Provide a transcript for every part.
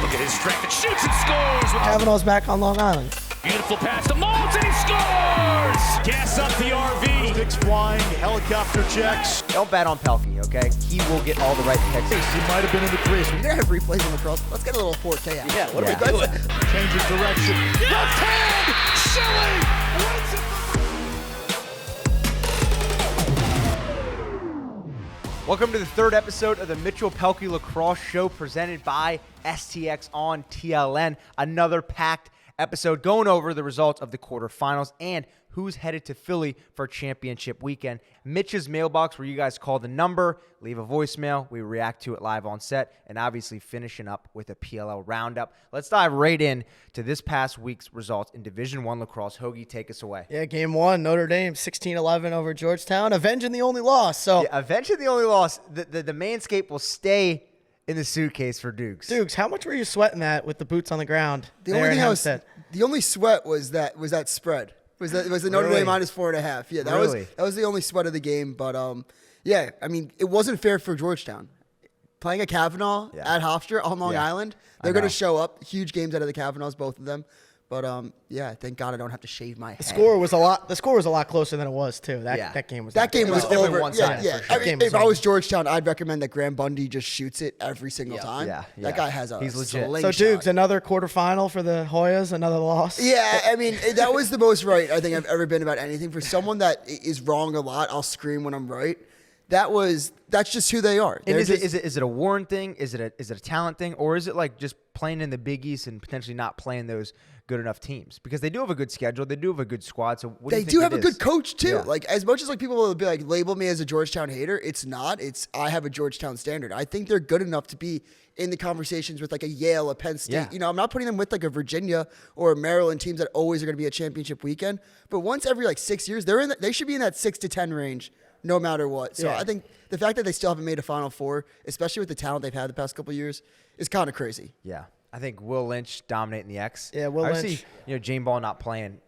Look at his strength and shoots and scores. Kavanaugh's back on Long Island. Beautiful pass to Maltz and he scores! Gas up the RV. Sticks flying, helicopter checks. Don't bet on Pehlke, okay? He will get all the right picks. He might have been in the crease. We're gonna have replays on lacrosse. Let's get a little 4K out. Yeah, what are we doing? Change of direction. Left hand! Shelley! Welcome to the third episode of the Pehlke Lacrosse Show presented by STX on TLN. Another packed episode going over the results of the quarterfinals and who's headed to Philly for championship weekend. Mitch's mailbox, where you guys call the number, leave a voicemail, we react to it live on set, and obviously finishing up with a PLL roundup. Let's dive right in to this past week's results in Division I lacrosse. Hoagie, take us away. Yeah, game one, Notre Dame 16-11 over Georgetown, avenging the only loss. So yeah, avenging the only loss. The Manscaped will stay in the suitcase for Dukes. Dukes, how much were you sweating that with the boots on the ground? The only sweat was that spread. Was the Notre Dame minus 4.5? Yeah, that was the only sweat of the game. But yeah, I mean, it wasn't fair for Georgetown playing a Kavanaugh at Hofstra on Long Island. They're going to show up. Huge games out of the Kavanaughs, both of them. But yeah, thank God I don't have to shave my head. The score was a lot closer than it was too. That game was over. One-sided. Yeah. Sure. If I was Georgetown, I'd recommend that Graham Bundy just shoots it every single time. Yeah. That guy has a He's legit. slingshot. So Dukes, another quarterfinal for the Hoyas, another loss. Yeah, I mean, that was the most right I think I've ever been about anything. For someone that is wrong a lot, I'll scream when I'm right. That's just who they are. And is it a Warren thing? Is it a talent thing? Or is it like just playing in the Big East and potentially not playing those good enough teams? Because they do have a good schedule. They do have a good squad. So what do you think they do have a is? good coach too. Yeah. Like, as much as like people will be like label me as a Georgetown hater, it's not. It's I have a Georgetown standard. I think they're good enough to be in the conversations with like a Yale, a Penn State. Yeah. You know, I'm not putting them with like a Virginia or a Maryland teams that always are going to be a championship weekend. But once every like 6 years, they should be in that 6 to 10 range no matter what. So I think the fact that they still haven't made a Final Four, especially with the talent they've had the past couple of years, is kind of crazy. Yeah. I think Will Lynch dominating the X. Yeah, Will Lynch. James Ball not playing.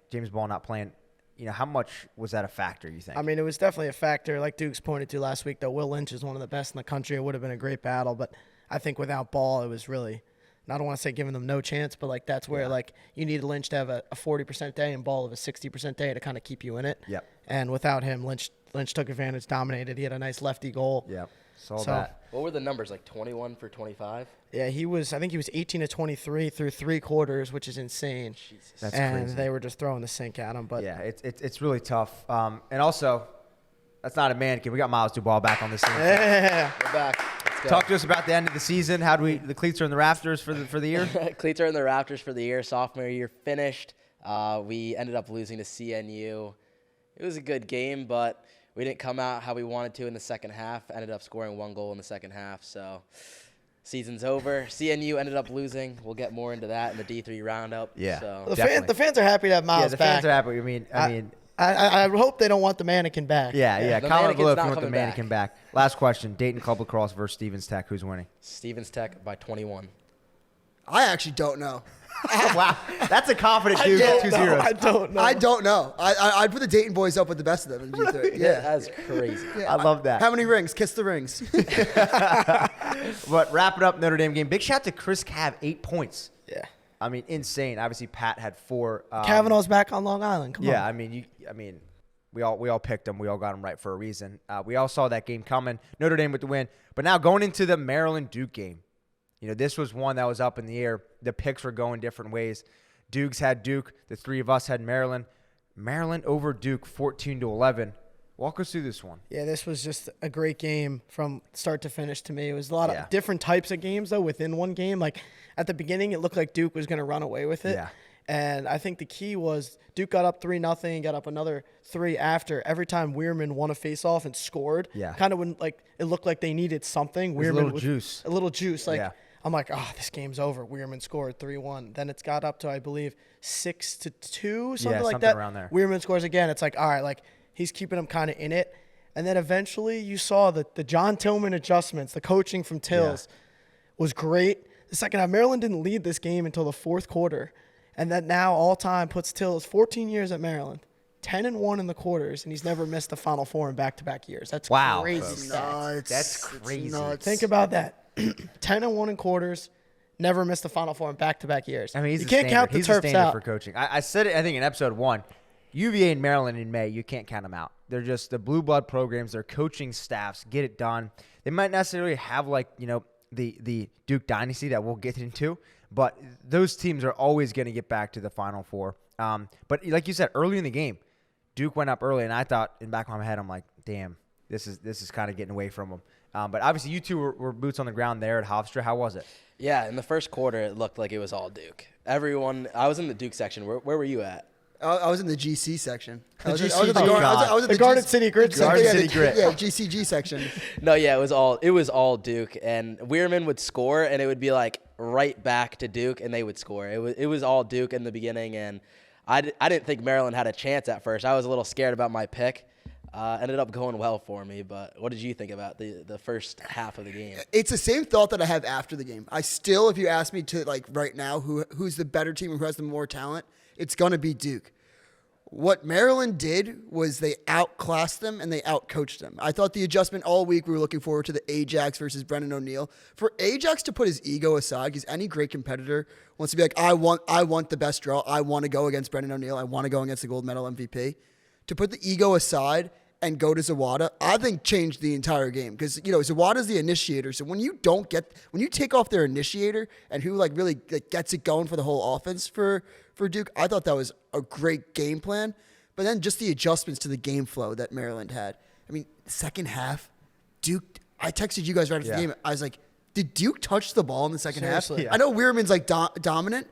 How much was that a factor, you think? I mean, it was definitely a factor. Like Dukes pointed to last week, though, Will Lynch is one of the best in the country. It would have been a great battle, but I think without Ball, it was really, I don't want to say giving them no chance, but like that's where like you need Lynch to have a 40% day and Ball of a 60% day to kind of keep you in it. Yep. And without him, Lynch took advantage, dominated. He had a nice lefty goal. Yep. Saw that. What were the numbers, like 21 for 25? Yeah, I think he was 18 to 23 through 3 quarters, which is insane. Jesus. That's and crazy. they were just throwing the sink at him. But yeah, it's really tough. And also, that's not a mannequin. We got Miles Dubois back on this team. yeah. We're back. Let's go. Talk to us about the end of the season. The cleats are in the rafters for the year? Cleats are in the rafters for the year. Sophomore year finished. We ended up losing to CNU. It was a good game, but we didn't come out how we wanted to in the second half. Ended up scoring 1 goal in the second half. So season's over. CNU ended up losing. We'll get more into that in the D3 roundup. Yeah. So. The fans are happy to have Miles the back. fans are happy. I hope they don't want the mannequin back. Yeah. The Comment below if you mannequin's not want the coming mannequin back. Last question. Dayton Club Lacrosse versus Stevens Tech. Who's winning? Stevens Tech by 21. I actually don't know. Wow. That's a confident dude. 2-0. I don't know. I don't know. I'd put the Dayton boys up with the best of them in G3. Yeah. That's crazy. I love that. How many rings? Kiss the rings. But wrapping up Notre Dame game. Big shout to Chris Cav, 8 points. Yeah. I mean, insane. Obviously, Pat had 4. Kavanaugh's back on Long Island. Come on. Yeah, I mean, we all picked him. We all got him right for a reason. We all saw that game coming. Notre Dame with the win. But now going into the Maryland-Duke game. This was one that was up in the air. The picks were going different ways. Dukes had Duke. The 3 of us had Maryland. Maryland over Duke, 14-11. Walk us through this one. Yeah, this was just a great game from start to finish to me. It was a lot of different types of games, though, within one game. Like, at the beginning, it looked like Duke was going to run away with it. Yeah. And I think the key was Duke got up 3-0, got up another 3 after. Every time Weirman won a faceoff and scored, kind of when it looked like they needed something. Weirman a little juice. A little juice. I'm like, this game's over. Weirman scored 3-1. Then it's got up to, I believe, 6-2, something like that. Around there. Weirman scores again. It's like, all right, like he's keeping them kind of in it. And then eventually you saw the John Tillman adjustments, the coaching from Tills was great. The second half, Maryland didn't lead this game until the 4th quarter. And that now all-time puts Tills 14 years at Maryland, 10-1 in the quarters, and he's never missed a Final Four in back-to-back years. That's crazy. That's crazy. Think about that. 10-1 in quarters, never missed the Final Four in back-to-back years. I mean, you can't count the he's Terps the standard out. for coaching. I said it, I think, in episode 1. UVA and Maryland in May, you can't count them out. They're just the blue blood programs. Their coaching staffs get it done. They might necessarily have, like, the Duke dynasty that we'll get into, but those teams are always going to get back to the Final Four. But like you said, early in the game, Duke went up early, and I thought in the back of my head, I'm like, damn, this is kind of getting away from them. But obviously, you two were boots on the ground there at Hofstra. How was it? Yeah, in the first quarter, it looked like it was all Duke. I was in the Duke section. Where were you at? I was in the GC section. I was in The Garden City Grid Garden section. City Grid. Yeah, GCG section. No, yeah, it was all Duke, and Weirman would score, and it would be like right back to Duke, and they would score. It was all Duke in the beginning, and I didn't think Maryland had a chance at first. I was a little scared about my pick. Ended up going well for me, but what did you think about the first half of the game? It's the same thought that I have after the game. I still, if you ask me to, like, right now, who's the better team and who has the more talent, it's going to be Duke. What Maryland did was they outclassed them and they outcoached them. I thought the adjustment all week, we were looking forward to the Ajax versus Brendan O'Neill. For Ajax to put his ego aside, because any great competitor wants to be like, I want the best draw. I want to go against Brendan O'Neill. I want to go against the gold medal MVP. To put the ego aside and go to Zawada, I think changed the entire game, because Zawada's the initiator. So when you take off their initiator and who really gets it going for the whole offense for Duke, I thought that was a great game plan. But then just the adjustments to the game flow that Maryland had. I mean, second half, Duke. I texted you guys right after the game. I was like, did Duke touch the ball in the second half? Seriously. I know Weirman's dominant,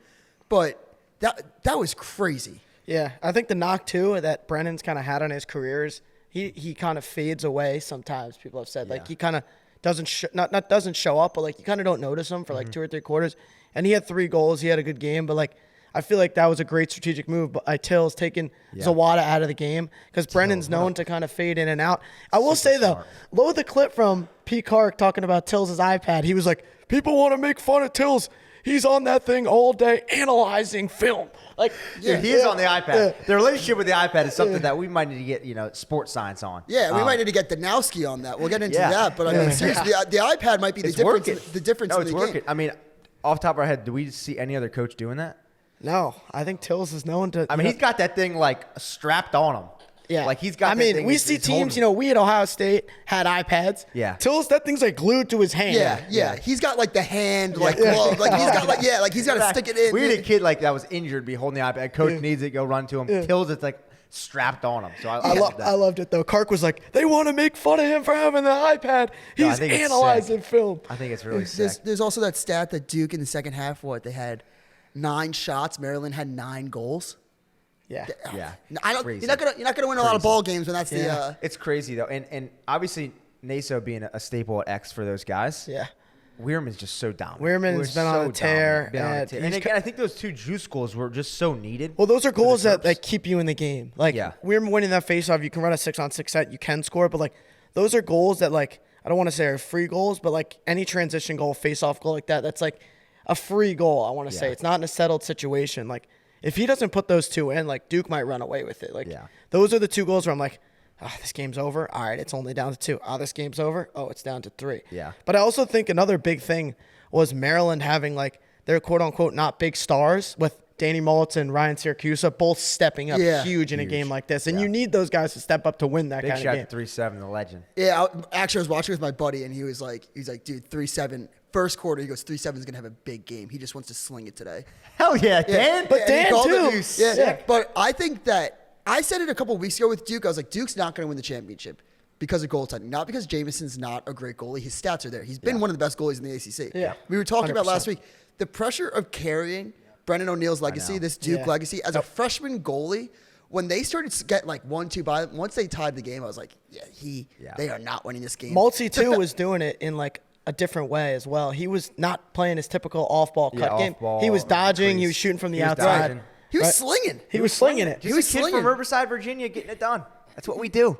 but that was crazy. Yeah, I think the knock too that Brennan's kind of had on his career is he kind of fades away sometimes. People have said he kind of doesn't not doesn't show up, but you kind of don't notice him for 2 or 3 quarters. And he had 3 goals. He had a good game, but I feel like that was a great strategic move by Tills taking Zawada out of the game, because Brennan's known to kind of fade in and out. I will say though, load the clip from P. Clark talking about Tills' iPad. He was like, people want to make fun of Tills. He's on that thing all day analyzing film. He is on the iPad. Yeah. The relationship with the iPad is something that we might need to get, sports science on. Yeah, we might need to get Danowski on that. We'll get into that. But I mean, seriously, the iPad might be the difference. No, it's working. I mean, off the top of our head, do we see any other coach doing that? No, I think Tills is known to. I mean, he's got that thing strapped on him. Yeah, he's got. I mean, we see teams. We at Ohio State had iPads. Yeah, Tills, that thing's glued to his hand. Yeah. He's got the hand glove. He's got to stick it in. We had a kid that was injured, be holding the iPad. Coach needs it, go run to him. Yeah. Tills, it's strapped on him. So I loved it though. Clark was like, they want to make fun of him for having the iPad. He's analyzing film. I think it's really sick. There's also that stat that Duke in the second half, they had 9 shots. Maryland had 9 goals. Yeah. You're not gonna win a lot of ball games when that's the. It's crazy though, and obviously 𝐓𝐇𝐄 being a staple at X for those guys. Yeah. Weirman's just so dominant. Weirman's been on a tear. And again, I think those 2 juice goals were just so needed. Well, those are goals that keep you in the game. Weirman winning that faceoff, you can run a 6-on-6 set, you can score, but those are goals that I don't want to say are free goals, but any transition goal, faceoff goal that's a free goal. I want to say it's not in a settled situation. If he doesn't put those 2 in, Duke might run away with it. Those are the 2 goals where I'm this game's over. All right, it's only down to 2. This game's over. Oh, it's down to 3. Yeah. But I also think another big thing was Maryland having their quote unquote not big stars with Danny Mullitz and Ryan Syracuse both stepping up huge in a game like this. And you need those guys to step up to win that kind of game. Big shot 3-7, the legend. Yeah, actually I was watching with my buddy and he was like, dude, 3-7. First quarter, he goes, 3-7 is going to have a big game. He just wants to sling it today. Hell yeah, Dan. But Dan, too. Yeah. But I think that I said it a couple of weeks ago with Duke. I was like, Duke's not going to win the championship because of goaltending. Not because Jameson's not a great goalie. His stats are there. He's been one of the best goalies in the ACC. Yeah. We were talking 100%. about last week the pressure of carrying Brendan O'Neill's legacy, this Duke legacy, as a freshman goalie. When they started to get 1-2 by, once they tied the game, I was like, they are not winning this game. Multi, too, was doing it in a different way as well. He was not playing his typical off-ball cut game. He was dodging. He was shooting from the outside. He was slinging. He was slinging it. He was slinging. From Riverside, Virginia, getting it done. That's what we do.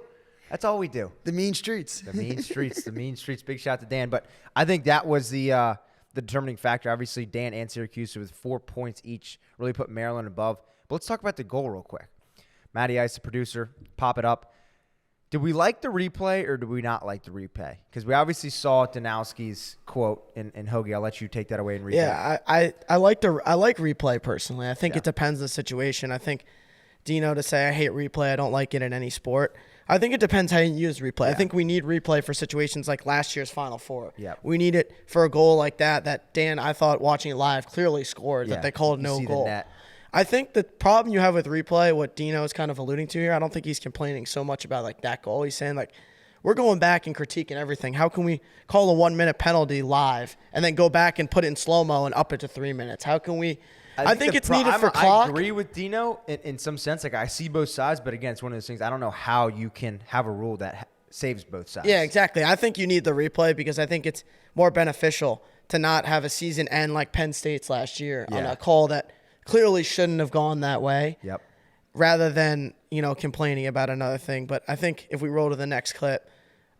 That's all we do. The mean streets. The mean streets. The mean streets. Big shout to Dan. But I think that was the determining factor. Obviously, Dan and Syracuse with 4 points each really put Maryland above. But let's talk about the goal real quick. Matty Ice, the producer, pop it up. Do we like the replay or do we not like the replay? Because we obviously saw Danowski's quote in Hoagie. I'll let you take that away and read it. Yeah, I like replay personally. I think it depends on the situation. I think Dino to say I hate replay, I don't like it in any sport. I think it depends how you use replay. I think we need replay for situations like last year's Final Four. Yep. We need it for a goal like that Dan, I thought watching it live, clearly scored, that they called no goal. The net. I think the problem you have with replay, what Dino is kind of alluding to here, I don't think he's complaining so much about like that goal. He's saying like, we're going back and critiquing everything. How can we call a 1 minute penalty live and then go back and put it in slow-mo and up it to 3 minutes? How can we I think it's needed for clock. I agree with Dino in some sense. Like I see both sides, but again, it's one of those things. I don't know how you can have a rule that saves both sides. Yeah, exactly. I think you need the replay because I think it's more beneficial to not have a season end like Penn State's last year on a call that clearly shouldn't have gone that way. Yep. Rather than, complaining about another thing. But I think if we roll to the next clip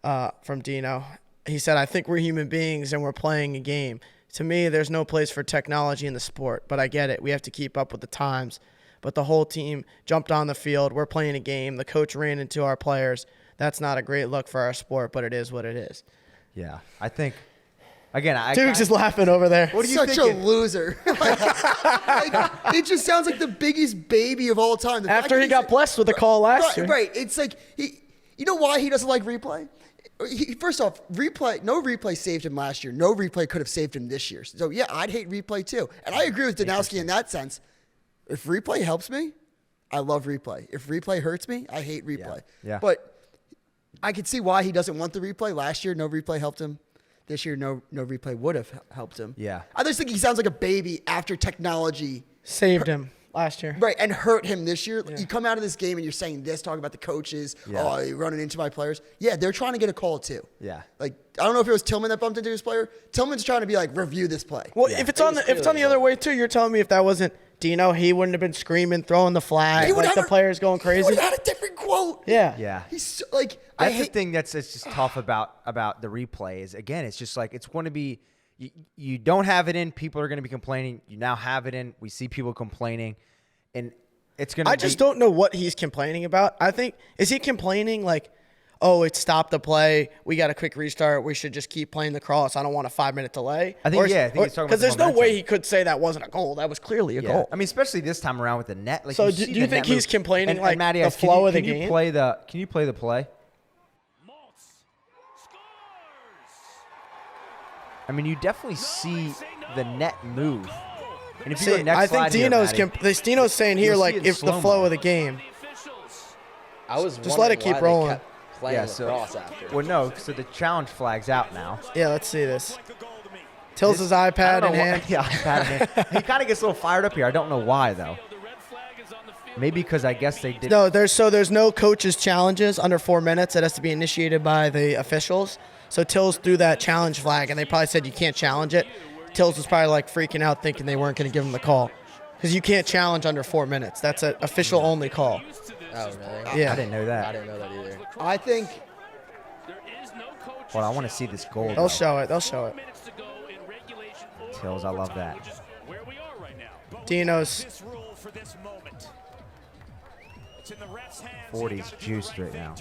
from Dino, he said, I think we're human beings and we're playing a game. To me, there's no place for technology in the sport, but I get it. We have to keep up with the times. But the whole team jumped on the field. We're playing a game. The coach ran into our players. That's not a great look for our sport, but it is what it is. Yeah, I think, again, Duke's is laughing over there. What are you Such thinking? A loser. It just sounds like the biggest baby of all time. After he got blessed with the call last year. Right. It's like, you know why he doesn't like replay? First off, no replay saved him last year. No replay could have saved him this year. So, yeah, I'd hate replay too. And I agree with Danowski in that sense. If replay helps me, I love replay. If replay hurts me, I hate replay. Yeah. But I could see why he doesn't want the replay. Last year, no replay helped him. This year, no replay would have helped him. Yeah. I just think he sounds like a baby after technology saved him last year. Right, and hurt him this year. Yeah. You come out of this game and you're saying this, talking about the coaches. Yeah. Oh, you're running into my players. Yeah, they're trying to get a call too. Yeah. Like, I don't know if it was Tillman that bumped into his player. Tillman's trying to be like, review this play. Well, if it's on the other way too, you're telling me if that wasn't Dino, he wouldn't have been screaming, throwing the flag, like the players going crazy. He would have had a different quote. Yeah. Yeah. He's so, like, that's the thing that's just tough about the replay is, again, it's just like, it's going to be, you don't have it in, people are going to be complaining. You now have it in, we see people complaining. And it's going to I just don't know what he's complaining about. I think, is he complaining like, oh, it stopped the play, we got a quick restart, we should just keep playing the cross, I don't want a 5-minute delay? I think, he's talking about because there's no way he could say that wasn't a goal. That was clearly a goal. I mean, especially this time around with the net. Like, so do you think he's complaining like Matty, the flow of the game? Can you play the play? I mean, you definitely see the net move. And if you go next I think Dino's saying here, like, if the flow of the game. I was just let it keep rolling. Well, no, so the challenge flag's out now. Yeah, let's see this. Tills his iPad in hand. iPad in hand. He kind of gets a little fired up here. I don't know why, though. Maybe because I guess they did. No, there's no coaches' challenges under 4 minutes. It has to be initiated by the officials. So Tills threw that challenge flag, and they probably said you can't challenge it. Tills was probably like freaking out thinking they weren't going to give him the call. Because you can't challenge under 4 minutes. That's an official-only call. Oh, really? Yeah. I didn't know that. I didn't know that either. I think. Well, I want to see this goal. They'll show it. Tills, I love that. Dino's 40's juiced right now.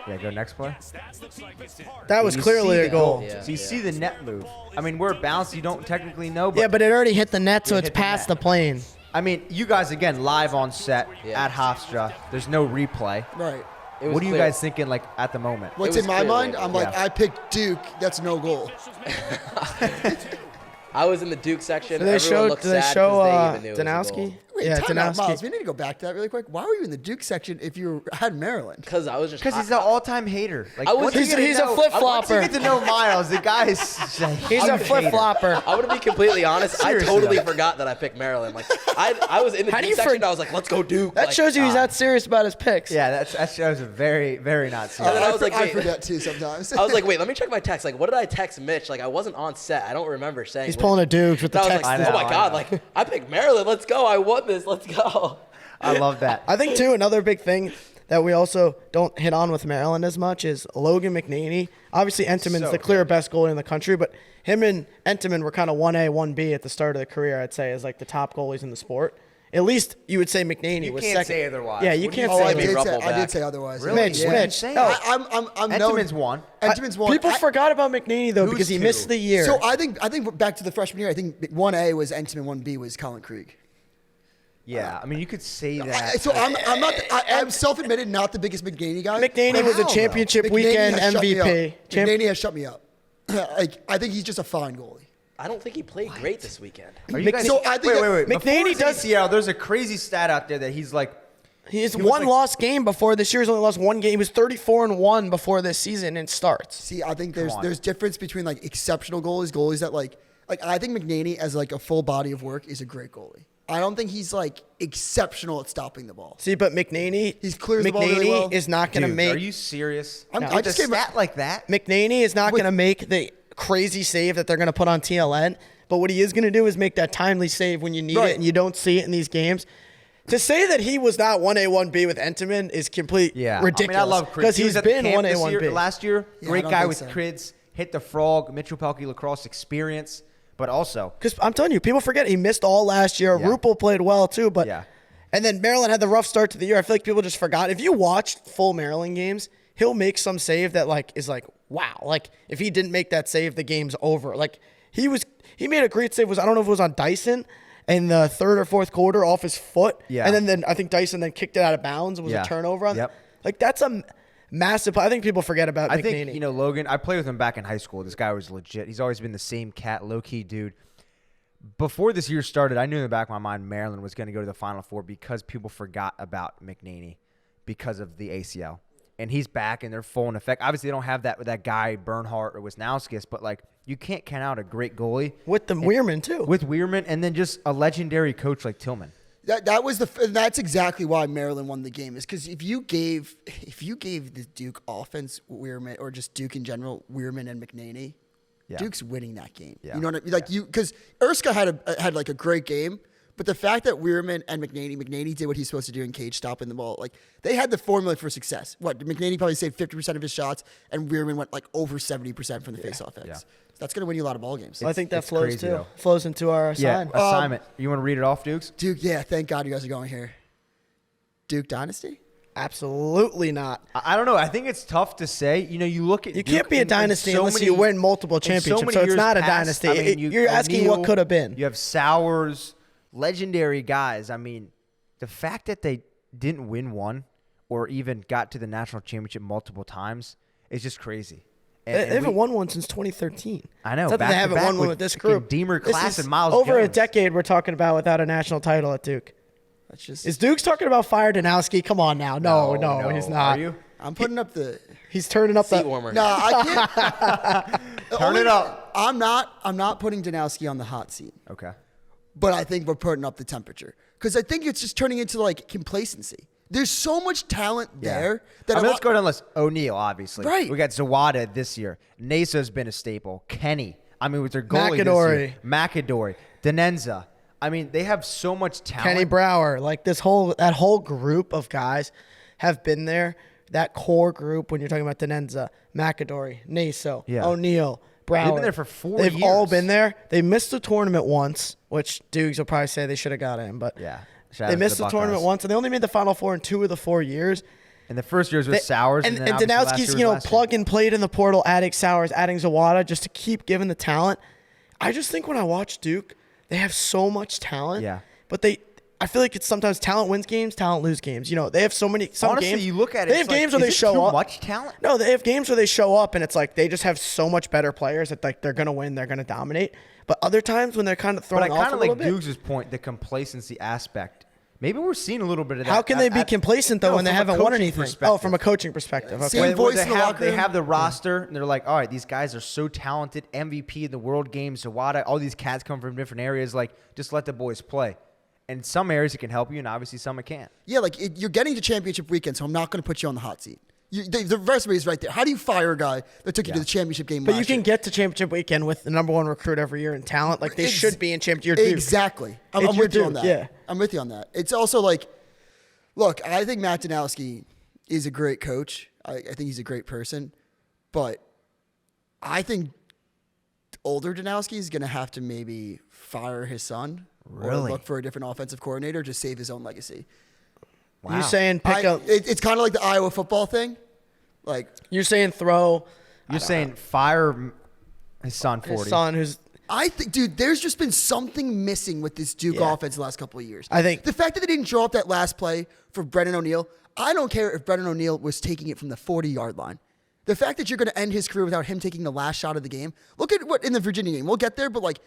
Yeah, go next play. That was clearly a goal. So you see the net move. I mean, where it bounced, you don't technically know. But yeah, but it already hit the net, so it's past the plane. I mean, you guys, again, live on set at Hofstra. There's no replay. Right. What are you guys thinking, like, at the moment? What's in my mind? I'm like, I picked Duke. That's no goal. I was in the Duke section. Do they show Danowski? Wait, Danowski. Miles, we need to go back to that really quick. Why were you in the Duke section if you had Maryland? Because I was just. Because he's an all-time hater. Like, he's a flip-flopper. You get to know Miles. The guy is. He's a flip-flopper. I'm gonna be completely honest. I totally forgot that I picked Maryland. Like I was in the Duke section. I was like, let's go Duke. That shows you he's not serious about his picks. Yeah, that shows a very, very not serious. And then I was like, I forget too sometimes. I was like, wait, let me check my text. Like, what did I text Mitch? Like, I wasn't on set. I don't remember saying. He's pulling a Duke with the text. I was like, oh my God! Like, I picked Maryland. Let's go. I won this. Let's go. I love that. I think, too, another big thing that we also don't hit on with Maryland as much is Logan McNaney. Obviously, Entenmann's the clear best goalie in the country, but him and Entenmann were kind of 1A, 1B at the start of the career, I'd say, as like the top goalies in the sport. At least you would say McNaney You was can't second. say otherwise. Yeah, you What do you can't Oh, say I Sammy did, otherwise. say, I Ruppelback. did say otherwise. Really? Mitch, Yeah. Mitch. Insane. No, I'm known. Entenmann's one. Entenmann's one. people forgot about McNaney though Who's because he two? missed the year. So I think back to the freshman year. I think 1A was Entenmann, 1B was Colin Krieg. Yeah, I mean, you could say that. I'm self-admitted not the biggest McNaney guy. McNaney was a How, though? championship McNaney weekend has shut me up. MVP. McNaney has shut me up. I think he's just a fine goalie. I don't think he played great this weekend. Are you guys, So I think wait. McNaney Before his does- ACL, there's a crazy stat out there that he's like, He has was one like- lost game before this year. He's only lost one game. He was 34-1 before this season and starts. See, I think on. there's difference between like exceptional goalies that like I think McNaney as like a full body of work is a great goalie. I don't think he's like exceptional at stopping the ball. See, but McNaney, He's clears the McNaney ball really well. is not going to dude, make are you serious? I'm- With I a just came- stat like that? McNaney is not With- going to make the crazy save that they're going to put on TLN. But what he is going to do is make that timely save when you need Right. it and you don't see it in these games. To say that he was not 1A, 1B with Entenmann is complete ridiculous. I mean, I love Krids. Because He was he's at the been camp 1A, this year, 1B. last year. Yeah, Great I don't guy think with so. Krids, hit the frog, Mitchell Pehlke Lacrosse experience, but also Because I'm telling you, people forget he missed all last year. Yeah. Rupel played well too, but Yeah. and then Maryland had the rough start to the year. I feel like people just forgot. If you watched full Maryland games, he'll make some save that like is like wow. Like if he didn't make that save, the game's over. Like he made a great save. I don't know if it was on Dyson in the third or fourth quarter off his foot. Yeah. And then I think Dyson then kicked it out of bounds. It was Yeah. a turnover on Yep. Like that's a massive. I think people forget about I McNaney. think, Logan, I played with him back in high school. This guy was legit. He's always been the same cat, low-key dude. Before this year started, I knew in the back of my mind Maryland was going to go to the Final Four because people forgot about McNaney because of the ACL. And he's back, and they're full in effect. Obviously, they don't have that with that guy, Bernhardt or Wisnauskas, but, like, you can't count out a great goalie. with the Weirman too. With Weirman, and then just a legendary coach like Tillman. That's exactly why Maryland won the game is because if you gave the Duke offense Weirman or just Duke in general Weirman and McNaney, Yeah. Duke's winning that game. Yeah. You know what I mean? Like because Erska had like a great game, but the fact that Weirman and McNaney did what he's supposed to do in cage stopping the ball, like they had the formula for success. What McNaney probably saved 50% of his shots, and Weirman went like over 70% from the faceoff X. Yeah. So that's gonna win you a lot of ball games. I think that it's flows crazy, too. though. Flows into our Yeah, sign. assignment. You want to read it off, Dukes? Duke, yeah, thank God you guys are going here. Duke dynasty. Absolutely not. I don't know. I think it's tough to say. You look at You Duke can't be a in dynasty so unless many- you win multiple in so championships. many So it's years not a past. dynasty. I mean, You're asking what O'Neal, could have been. You have Sowers, legendary guys. I mean, the fact that they didn't win one or even got to the national championship multiple times is just crazy. They haven't won one since 2013. I know, It's not that they haven't back-to-back won one with with this freaking group. Deemer This Class is and Miles over a Jones. decade we're talking about without a national title at Duke. That's just. Is Duke's talking about fire Danowski? Come on now. No, he's not. Are you? I'm putting up the. He's turning up Seat the. warmer. No, I can't. Turn it up. I'm not putting Danowski on the hot seat, Okay. but I think we're putting up the temperature because I think it's just turning into like complacency. There's so much talent there that I mean, let's go down the list. O'Neal, obviously. Right. We got Zawada this year. Nasa's been a staple. Kenny. I mean, with their goalie this year. McAdory. Denenza. I mean, they have so much talent. Kenny Brower, like that whole group of guys have been there. That core group when you're talking about Denenza, McAdory, Naso, Yeah. O'Neal, Brower. They've been there for 4 They've years. all been there. They missed the tournament once, which Dukes will probably say they should have got in, but Yeah. Shout out they to missed the the tournament Buckeyes. once, and they only made the Final Four in 2 of the 4 years. And the first years was Sowers. and then obviously last Danowski's, year was last year. plug and played in the portal, adding Sowers, adding Zawada, just to keep giving the talent. I just think when I watch Duke, they have so much talent. Yeah. But I feel like it's sometimes talent wins games, talent lose games. They have some Honestly, games. you look at it, They have it's like, games where is they it show too up. much talent? No, they have games where they show up, and it's like they just have so much better players that like they're gonna win, they're gonna dominate. But other times when they're kind of But throwing I off kind a of little like bit. Dukes' point, the complacency aspect. Maybe we're seeing a little bit of that. How can they be complacent though No, when they from a haven't won coaching anything? perspective. Oh, from a coaching perspective. Okay. Same Where voice they in the have locker they room? have the roster and they're like, all right, these guys are so talented, MVP in the World Games, Zawada, all these cats come from different areas. Like, just let the boys play. And some areas it can help you, and obviously some it can't. Yeah, like you're getting to championship weekend, so I'm not going to put you on the hot seat. The resume is right there. How do you fire a guy that took you to the championship game? But you last can year? get to championship weekend with the number 1 recruit every year in talent. Like they should be in championship. You're Duke. Exactly. I'm It's your with you on Duke, that. yeah. I'm with you on that. It's also like, look, I think Matt Danowski is a great coach. I think he's a great person, but I think older Danowski is going to have to maybe fire his son or look for a different offensive coordinator to save his own legacy. Wow. You saying it's kind of like the Iowa football thing. Like you're saying fire his son 40. His son who's I think, dude, there's just been something missing with this Duke offense the last couple of years. I think the fact that they didn't draw up that last play for Brennan O'Neill, I don't care if Brennan O'Neill was taking it from the 40-yard line. The fact that you're going to end his career without him taking the last shot of the game. Look at what in the Virginia game. We'll get there, but like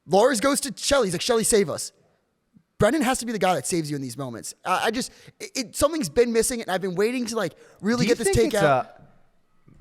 Lars goes to Shelly. He's like, Shelly, save us. Brennan has to be the guy that saves you in these moments. Something's been missing, and I've been waiting to like really get this take out.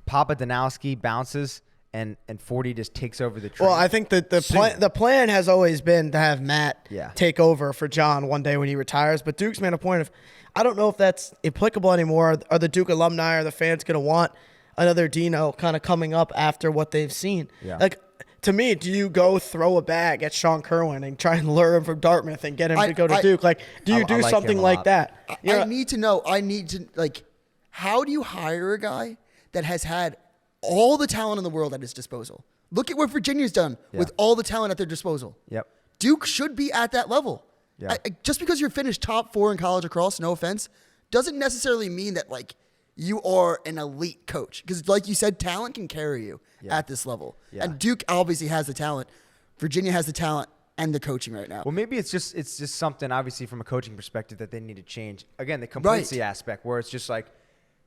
Papa Danowski bounces and 40 just takes over the train. Well, I think that the plan has always been to have Matt take over for John one day when he retires. But Duke's made a point of, I don't know if that's applicable anymore. Are the Duke alumni, are the fans going to want another Dino kind of coming up after what they've seen? Yeah. Like, to me, do you go throw a bag at Sean Kerwin and try and lure him from Dartmouth and get him to go to Duke? Like, do you do something like that? I need to know. How do you hire a guy that has had all the talent in the world at his disposal? Look at what Virginia's done with all the talent at their disposal. Yep. Duke should be at that level. Yeah. Just because you're finished top 4 in college lacrosse, no offense, doesn't necessarily mean that like you are an elite coach. Because like you said, talent can carry you at this level. Yeah. And Duke obviously has the talent. Virginia has the talent and the coaching right now. Well, maybe it's just something obviously from a coaching perspective that they need to change. Again, the complacency aspect where it's just like,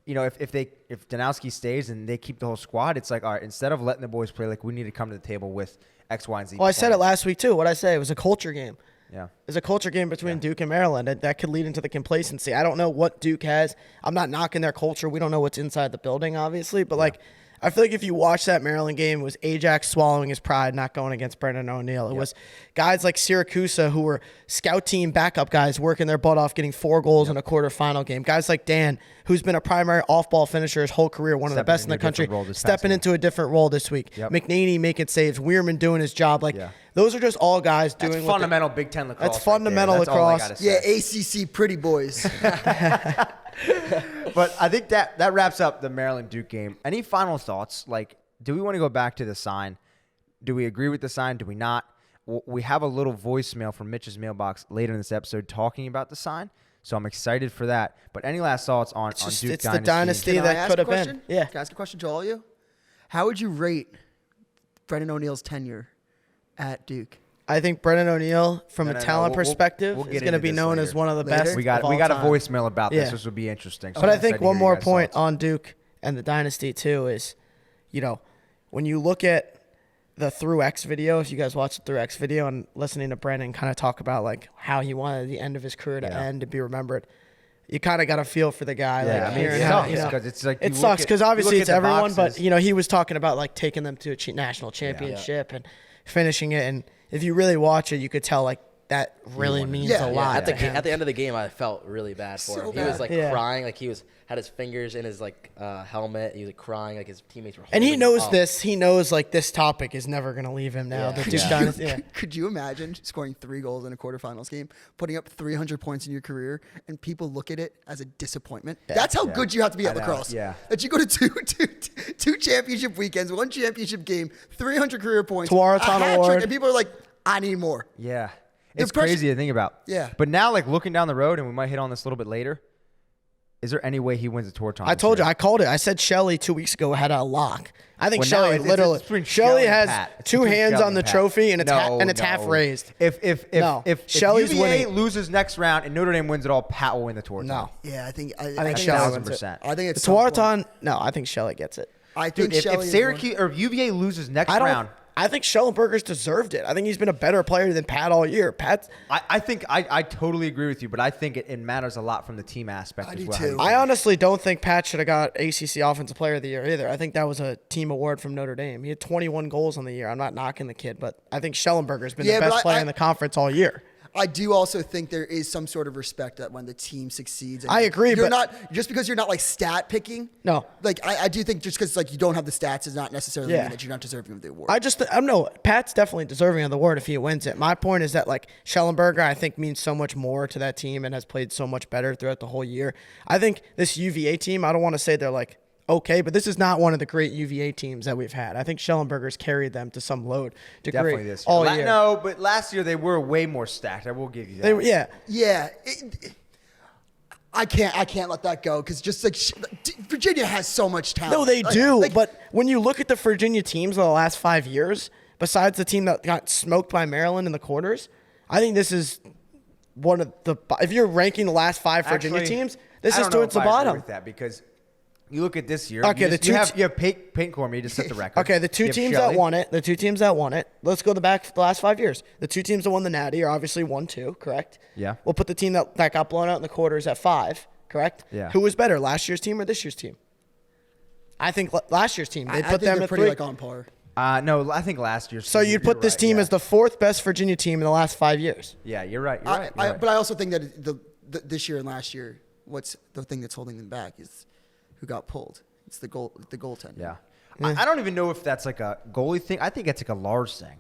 you know, if Danowski stays and they keep the whole squad, it's like, all right, instead of letting the boys play, like we need to come to the table with X, Y, and Z. Well, I said it last week too. What I say, it was a culture game. Yeah. It's a culture game between Duke and Maryland. That could lead into the complacency. I don't know what Duke has. I'm not knocking their culture. We don't know what's inside the building, obviously. But, like, I feel like if you watch that Maryland game, it was Ajax swallowing his pride, not going against Brendan O'Neill. It was guys like 𝐓𝐇𝐄 who were scout team backup guys working their butt off, getting 4 goals in a quarterfinal game. Guys like Dan, who's been a primary off-ball finisher his whole career, one of the best in the country, stepping into a different role this week. McNaney making saves, Weirman doing his job. Like, those are just all guys doing that's fundamental Big Ten lacrosse. That's fundamental lacrosse. Yeah, ACC pretty boys. But I think that wraps up the Maryland-Duke game. Any final thoughts? Like, do we want to go back to the sign? Do we agree with the sign? Do we not? We have a little voicemail from Mitch's mailbox later in this episode talking about the sign, so I'm excited for that. But any last thoughts on Duke Dynasty? It's the dynasty that could have been. Yeah. Can I ask a question to all of you? How would you rate Brendan O'Neill's tenure at Duke? I think Brendan O'Neill, from a talent perspective, is going to be known as one of the best. We got a voicemail about this. This would be interesting. So but I think one more point on Duke and the dynasty too is, you know, when you look at the Through X video, if you guys watch the Through X video and listening to Brendan kind of talk about like how he wanted the end of his career to end, to be remembered, you kind of got to feel for the guy. Yeah, like, it sucks because obviously it's everyone, but you know, he was talking about like taking them to a national championship and finishing it. And if you really watch it, you could tell like that really means a lot. At the end of the game, I felt really bad for him. He was like crying, like he had his fingers in his like helmet. He was like crying, like his teammates were. And he knows this. He knows like this topic is never going to leave him now. The Duke Dynasty. Could you imagine scoring 3 goals in a quarterfinals game, putting up 300 points in your career, and people look at it as a disappointment? That's how good you have to be at lacrosse. Yeah. That you go to two championship weekends, 1 championship game, 300 career points, Tewaaraton a hat Award, trick, and people are like, I need more. Yeah. It's crazy to think about. Yeah. But now, like, looking down the road, and we might hit on this a little bit later, is there any way he wins the Tewaaraton? I told you. I called it. I said Shelly 2 weeks ago had a lock. I think Shelly literally. Shelly has 2 hands on the trophy, and it's half raised. If Shelly's UVA winning, loses next round and Notre Dame wins it all, Pat will win the Tewaaraton. No. Yeah, I think Shelly wins it. I think it's Tewaaraton. No, I think Shelly gets it. I think if Syracuse or UVA loses next round. I think Schellenberger's deserved it. I think he's been a better player than Pat all year. I totally agree with you, but I think it matters a lot from the team aspect as well. Too. I honestly don't think Pat should have got ACC Offensive Player of the Year either. I think that was a team award from Notre Dame. He had 21 goals on the year. I'm not knocking the kid, but I think Schellenberger's been the best player in the conference all year. I do also think there is some sort of respect that when the team succeeds. I agree, you're but not just because you're not like stat picking. No, like I do think just because like you don't have the stats does not necessarily mean that you're not deserving of the award. Pat's definitely deserving of the award if he wins it. My point is that like Schellenberger, I think means so much more to that team and has played so much better throughout the whole year. I think this UVA team, I don't want to say they're like okay, but this is not one of the great UVA teams that we've had. I think Schellenberger's carried them to some load degree Definitely this year. all year. No, but last year they were way more stacked. I will give you that. Yeah. I can't let that go because just like Virginia has so much talent. No, they do. But when you look at the Virginia teams of the last 5 years, besides the team that got smoked by Maryland in the quarters, I think this is one of the. If you're ranking the last 5 Virginia teams, this is towards the bottom. With that because you look at this year. Okay, you have Peyton Cormier. You just set the record. Okay, the two teams that won it. The 2 teams that won it. Let's go the last 5 years. The 2 teams that won the Natty are obviously 1-2, correct? Yeah. We'll put the team that got blown out in the quarters at 5, correct? Yeah. Who was better, last year's team or this year's team? I think last year's team. I think they're pretty like on par. No, I think last year's. So you'd put this team as the 4th best Virginia team in the last 5 years. Yeah, you're right. But I also think that this year and last year, what's the thing that's holding them back is who got pulled. It's the goaltender. Yeah. I don't even know if that's like a goalie thing. I think it's like a large thing.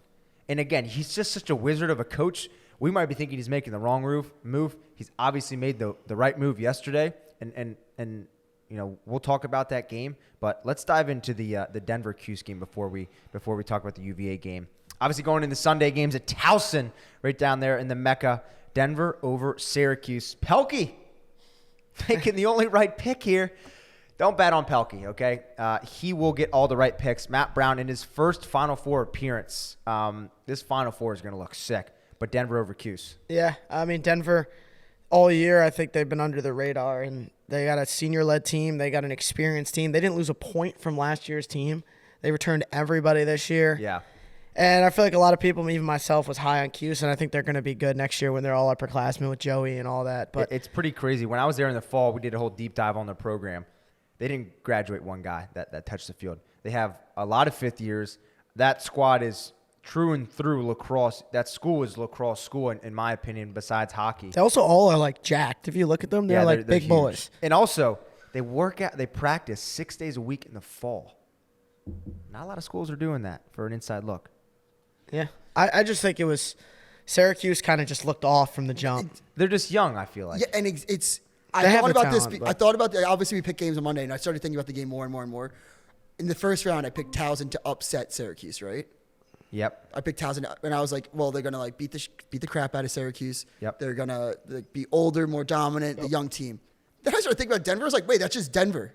And again, he's just such a wizard of a coach. We might be thinking he's making the wrong move. He's obviously made the right move yesterday. And you know, we'll talk about that game. But let's dive into the Denver 𝐓𝐄 game before we talk about the UVA game. Obviously going into Sunday games at Towson, right down there in the Mecca. Denver over Syracuse. Pehlke making the only right pick here. Don't bet on Pehlke, okay? He will get all the right picks. Matt Brown in his first Final Four appearance. This Final Four is going to look sick. But Denver over 𝐓𝐄. Yeah, I mean, Denver all year, I think they've been under the radar. And they got a senior-led team. They got an experienced team. They didn't lose a point from last year's team. They returned everybody this year. Yeah. And I feel like a lot of people, even myself, was high on 𝐓𝐄, and I think they're going to be good next year when they're all upperclassmen with Joey and all that. But it's pretty crazy. When I was there in the fall, we did a whole deep dive on their program. They didn't graduate one guy that touched the field. They have a lot of 5th years. That squad is true and through lacrosse. That school is lacrosse school, in my opinion, besides hockey. they also all are, like, jacked. If you look at them, they're like big huge. boys. And also, they practice 6 days a week in the fall. Not a lot of schools are doing that for an inside look. Yeah. I just think it was Syracuse kind of just looked off from the jump. They're just young, I feel like. Yeah, and it's They have thought the about talent, this. but- I thought about obviously we picked games on Monday, and I started thinking about the game more and more and more. In the first round, I picked Towson to upset Syracuse, right? Yep. I picked Towson, and I was like, well, they're gonna like beat the crap out of Syracuse. Yep. They're gonna be older, more dominant, the young team. Then I started thinking about Denver. I was like, wait, that's just Denver.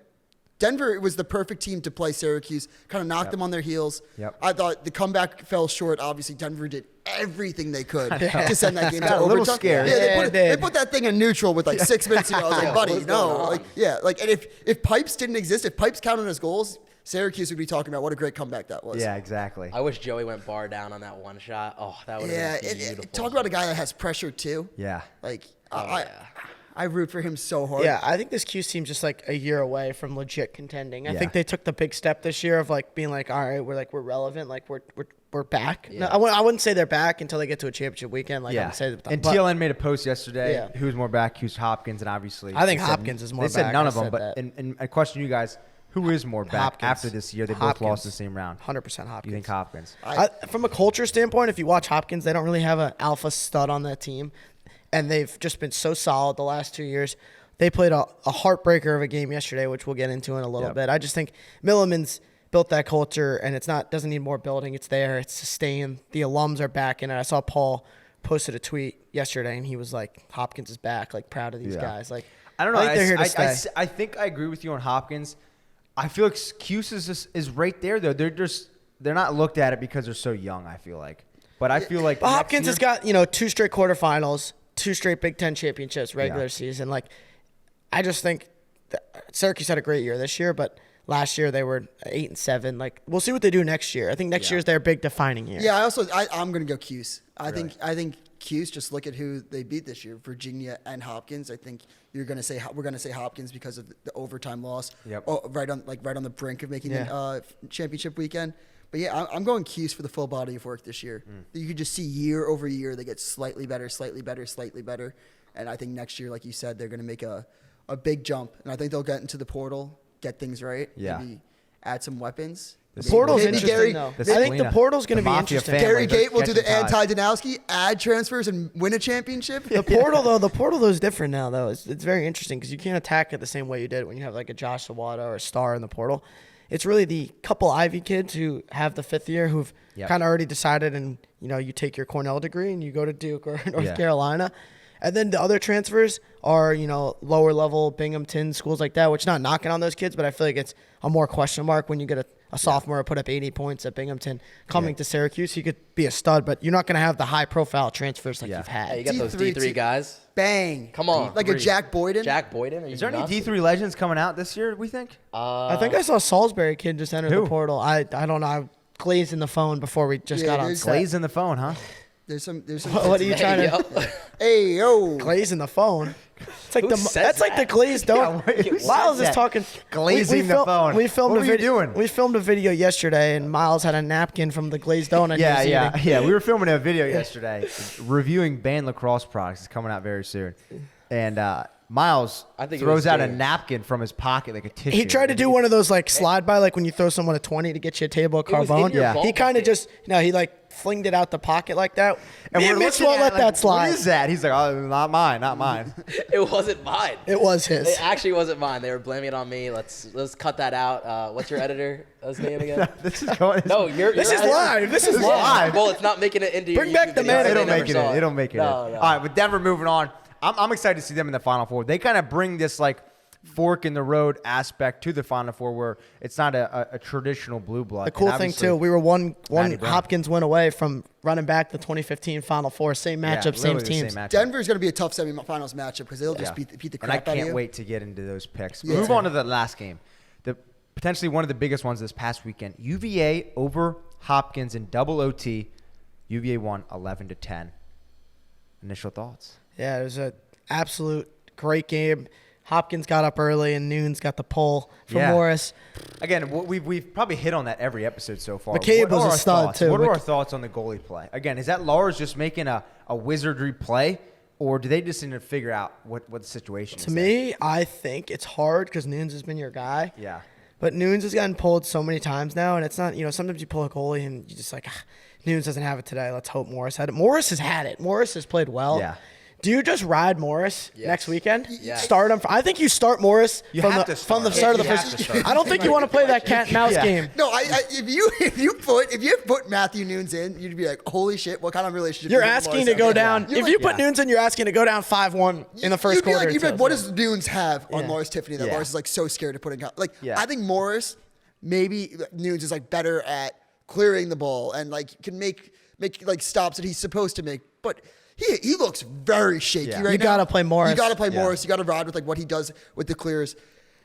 Denver was the perfect team to play Syracuse, kind of knocked them on their heels. Yep. I thought the comeback fell short. Obviously, Denver did everything they could to send that game to Got a little overtime. scared. Yeah, Yeah, they put that thing in neutral with like 6 minutes to go. I was like, buddy, no. And if Pipes didn't exist, if Pipes counted as goals, Syracuse would be talking about what a great comeback that was. Yeah, exactly. I wish Joey went bar down on that one shot. Oh, that would have been beautiful. Talk about a guy that has pressure too. Yeah. Like I root for him so hard. Yeah, I think this 𝐓𝐄 team's just like a year away from legit contending. I Yeah. think they took the big step this year of like being like, all right, we're relevant, like we're back. Yeah. No, I wouldn't say they're back until they get to a championship weekend. Like I Yeah. would say, And but TLN made a post yesterday. Yeah. Who's more back? Who's Hopkins? And obviously, I think they said- Hopkins is more They said back. none I of them. said But that. and I question you guys: who is more back Hopkins. after this year? They both Hopkins. lost the same round. 100% Hopkins. You think Hopkins? From a culture standpoint, if you watch Hopkins, they don't really have an alpha stud on that team, and they've just been so solid the last 2 years. They played a heartbreaker of a game yesterday, which we'll get into in a little bit. I just think Milliman's built that culture, and doesn't need more building. It's there. It's sustained. The alums are back in it. I saw Paul posted a tweet yesterday, and he was like, "Hopkins is back. Like proud of these guys." Like I don't know. I think they're here to stay. I think I agree with you on Hopkins. I feel like 𝐓𝐄 is right there though. They're not looked at it because they're so young. I feel like, but I feel like But Hopkins has got 2 straight quarterfinals, 2 straight Big Ten championships regular season. Like I just think Syracuse had a great year this year, but last year they were 8-7. Like we'll see what they do next year. I think next year is their big defining year. Yeah, I'm gonna go 𝐓𝐄. I think 𝐓𝐄. Just look at who they beat this year, Virginia and Hopkins. I think we're gonna say Hopkins because of the overtime loss. Yep. Right on the brink of making the championship weekend. But yeah, I'm going 𝐓𝐄 for the full body of work this year. You could just see year over year they get slightly better, and I think next year, like you said, they're gonna make a big jump, and I think they'll get into the portal, get things right, Yeah. maybe add some weapons. The portal's Maybe interesting, though. I think the portal's going to be interesting. Gary Gate will do the anti-Danowski, add transfers, and win a championship. The portal though is different now though. It's very interesting because you can't attack it the same way you did when you have like a Josh Sawada or a star in the portal. It's really the couple Ivy kids who have the 5th year who've kind of already decided, and you take your Cornell degree and you go to Duke or North Carolina. And then the other transfers are, lower level Binghamton, schools like that, which not knocking on those kids, but I feel like it's a more question mark when you get a sophomore put up 80 points at Binghamton coming to Syracuse. He could be a stud, but you're not going to have the high profile transfers like you've had. Hey, you got those D3 guys. Bang. Come on. Like a Jack Boyden. Jack Boyden? Is there any D3 legends coming out this year, we think? I think I saw Salisbury kid just enter the portal. I don't know. I glazed in the phone before we just got on set. Glazed in the phone, huh? There's some. What are you trying to? Hey yo, glaze in the phone. It's like that's like the glazed donut. Miles is talking glazing the phone. We filmed what were you doing? We filmed a video yesterday, and Miles had a napkin from the glazed donut. Yeah. We were filming a video yesterday, reviewing banned lacrosse products. It's coming out very soon, and Miles throws out a napkin from his pocket like a tissue. He tried to do one of those like slide by, like when you throw someone a 20 to get you a table of Carbone. He kind of just he like flinged it out the pocket like that. And Mitch won't let that slide. What is that? He's like, oh, not mine. It wasn't mine. It was his. It actually wasn't mine. They were blaming it on me. Let's cut that out. What's your editor? His name again? This is going. No, this is live. This is live. Well, it's not making it into. Bring back the man. It'll make it in. It'll make it in. All right, but Denver moving on. I'm excited to see them in the Final Four. They kind of bring this like fork in the road aspect to the Final Four, where it's not a traditional blue blood. The cool thing too, we were one Hopkins win away from running back the 2015 Final Four. Same matchup, same teams. Denver's going to be a tough semifinals matchup because they'll just beat the crap out of you. And I can't wait to get into those picks. Move on to the last game, potentially one of the biggest ones this past weekend. UVA over Hopkins in double OT. UVA won 11-10. Initial thoughts? Yeah, it was an absolute great game. Hopkins got up early, and Nunes got the pull for Morris. Again, we've probably hit on that every episode so far. McCabe was a stud, too. What are our thoughts on the goalie play? Again, is that Lars just making a wizardry play, or do they just need to figure out what the situation is? To me, I think it's hard because Nunes has been your guy. Yeah. But Nunes has gotten pulled so many times now, and it's not, sometimes you pull a goalie and you just like, Nunes doesn't have it today. Let's hope Morris had it. Morris has had it. Morris has played well. Yeah. Do you just ride Morris next weekend? Yes. Start him. I think you start Morris from the start of the first. I don't think you want to play that cat and mouse game. No, if you put Matthew Nunes in, you'd be like, holy shit, what kind of relationship? You're asking to go down. If you put Nunes in, you're asking to go down 5-1 in the first quarter. You'd be like, what does Nunes have on Lars Tiffany that Lars is like so scared to put in? I think Morris, maybe Nunes is like better at clearing the ball and like can make like stops that he's supposed to make, but. He looks very shaky right now. You got to play Morris. You got to play Morris. You got to ride with like what he does with the clears.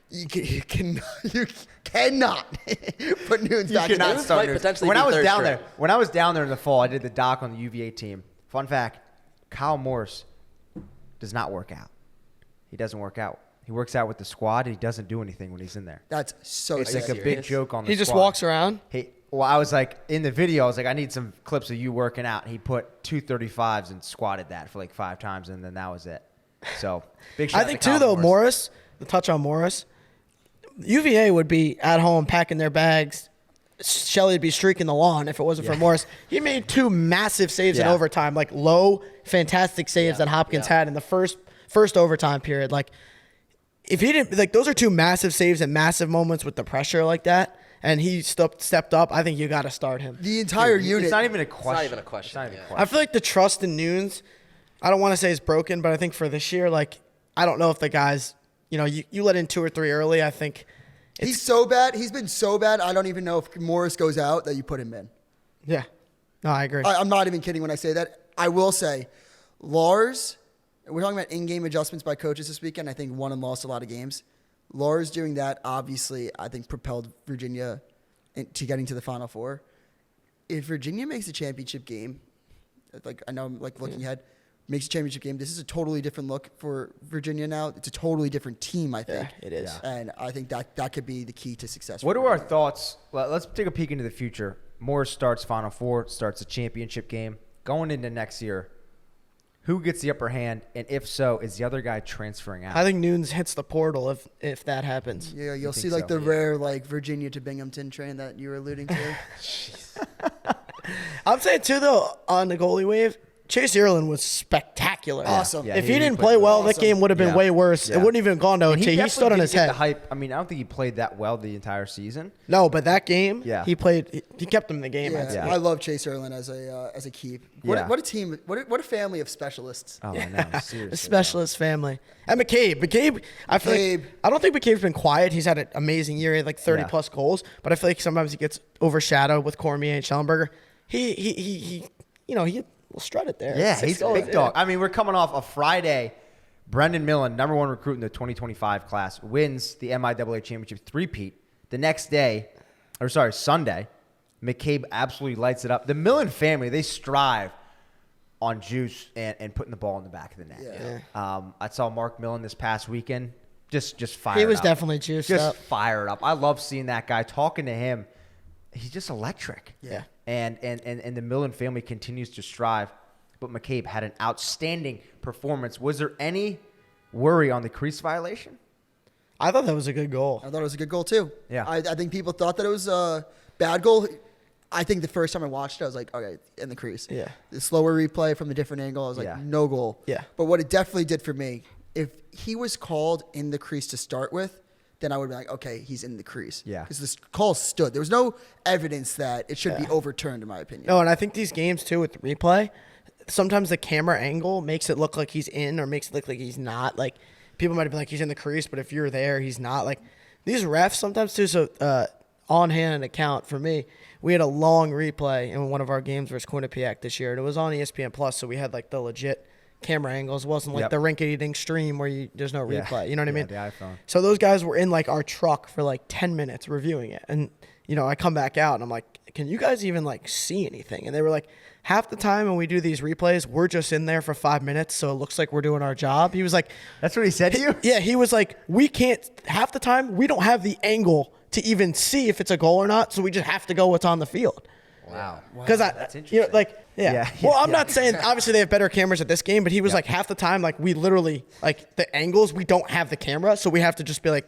You cannot put Nunes back in there. When I was down there in the fall, I did the doc on the UVA team. Fun fact, Kyle Morris does not work out. He doesn't work out. He works out with the squad. He doesn't do anything when he's in there. That's so It's like a big joke on the squad. He just walks around? Well, I was like, in the video, I was like, I need some clips of you working out. He put 235s and squatted that for like 5 times, and then that was it. So, big shout out to Kyle Morris. Morris, the touch on Morris, UVA would be at home packing their bags. Shelley would be streaking the lawn if it wasn't for Morris. He made 2 massive saves in overtime, like low, fantastic saves that Hopkins had in the first overtime period. Like, if he didn't, like, those are 2 massive saves and massive moments with the pressure like that. And he stepped up. I think you got to start him. The entire unit. It's not even a question. It's not even a question. I feel like the trust in Nunes, I don't want to say it's broken, but I think for this year, like, I don't know if the guys, you let in 2 or 3 early. I think he's so bad. He's been so bad. I don't even know if Morris goes out that you put him in. Yeah. No, I agree. I'm not even kidding when I say that. I will say, Lars, we're talking about in-game adjustments by coaches this weekend. I think won and lost a lot of games. Lars doing that, obviously, I think propelled Virginia to getting to the Final Four. If Virginia makes a championship game, like I know I'm like looking ahead, makes a championship game, this is a totally different look for Virginia now. It's a totally different team, I think. Yeah, it is. And I think that could be the key to success. What are our thoughts? Let's take a peek into the future. Morris starts Final Four, starts a championship game. Going into next year, Who gets the upper hand? And if so, is the other guy transferring out? I think Nunes hits the portal if that happens. Yeah, you'll see like the rare like Virginia to Binghamton train that you were alluding to. I'm saying too though on the goalie wave, Chase Ireland was spectacular. Awesome. If he didn't play well, that game would have been way worse. Yeah. It wouldn't even have gone to And OT. He stood on his didn't get head. the hype. I mean, I don't think he played that well the entire season. No, but that game, Yeah. he played. He kept him in the game. Yeah, I'd say. I love Chase Ireland as a keep. What a team! What a family of specialists. Oh, I know. Seriously. A specialist family. And McCabe, I feel like I don't think McCabe's been quiet. He's had an amazing year. He had like 30 plus goals, but I feel like sometimes he gets overshadowed with Cormier and Schellenberger. He will strut it there. Yeah, 6 he's a goals, big dog. I mean, we're coming off a Friday. Brendan Millen, number 1 recruit in the 2025 class, wins the MIAA championship three-peat. The next day, Sunday, McCabe absolutely lights it up. The Millen family, they strive on juice and putting the ball in the back of the net. Yeah. I saw Mark Millen this past weekend, just fired up. He was definitely juiced up. Just fired up. I love seeing that guy. Talking to him, he's just electric. Yeah. And the Millen family continues to strive. But McCabe had an outstanding performance. Was there any worry on the crease violation? I thought that was a good goal. I thought it was a good goal too. Yeah. I think people thought that it was a bad goal. I think the first time I watched it, I was like, okay, in the crease. Yeah. The slower replay from a different angle, I was like, no goal. Yeah. But what it definitely did for me, if he was called in the crease to start with, then I would be like, okay, he's in the crease. Yeah. Because this call stood. There was no evidence that it should be overturned, in my opinion. No, and I think these games too with the replay, sometimes the camera angle makes it look like he's in or makes it look like he's not. Like people might be like he's in the crease, but if you're there, he's not. Like these refs sometimes too. So on hand account for me, we had a long replay in one of our games versus Quinnipiac this year, and it was on ESPN Plus, so we had like the legit camera angles. It wasn't like the rinky-dink stream where there's no replay. You know what I mean? The iPhone. So those guys were in like our truck for like 10 minutes reviewing it. And, I come back out and I'm like, can you guys even like see anything? And they were like, half the time when we do these replays, we're just in there for 5 minutes. So it looks like we're doing our job. He was like, That's what he said to you? yeah, he was like, we can't, half the time we don't have the angle to even see if it's a goal or not. So we just have to go what's on the field. Wow. Because That's interesting. Well, I'm not saying obviously they have better cameras at this game, but he was like half the time, like we literally like the angles we don't have the camera, so we have to just be like,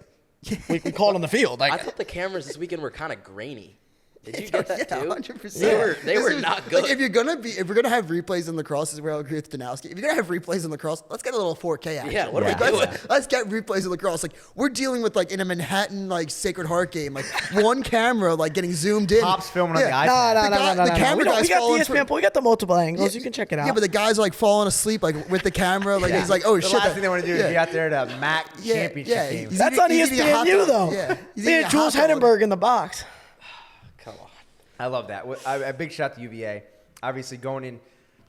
we call it on the field. Like I thought the cameras this weekend were kind of grainy. Did you get that too? 100%. They were not good. Like if we're gonna have replays in lacrosse, this is where I agree with Danowski. If you're gonna have replays in lacrosse, let's get a little 4K action. Yeah, what are we doing? Let's get replays in lacrosse. Like we're dealing with like in a Manhattan like Sacred Heart game, like one camera like getting zoomed in. Pops filming on the iPad. The camera guy's we got falling the ESPN, we got the multiple angles. You can check it out. Yeah, but the guy's like falling asleep like with the camera. Like he's like, oh The shit. last thing they want to do is be out there at a MAC championship game. That's on ESPNU though. Yeah. We had Jules Hendenberg in the box. Come on. I love that. A big shout to UVA. Obviously, going in,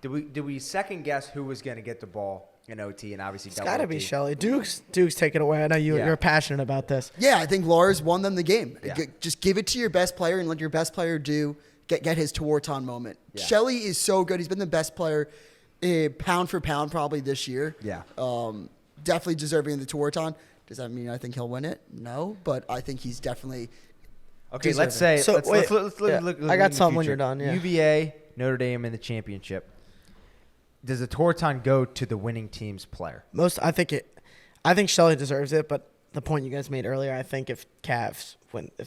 did we second guess who was going to get the ball in OT and obviously It's double got to OT? be Shelley. Duke's take it away. I know you're passionate about this. Yeah, I think Lars won them the game. Yeah. Just give it to your best player and let your best player get his Tewaaraton moment. Yeah. Shelley is so good. He's been the best player pound for pound probably this year. Yeah. Definitely deserving of the Tewaaraton. Does that mean I think he'll win it? No, but I think he's definitely Okay, deserving. let's say. So, let's wait, look I got in the something when future. you're done, yeah. UVA, Notre Dame in the championship. Does the Tewaaraton go to the winning team's player? I think Shelley deserves it, but the point you guys made earlier, I think if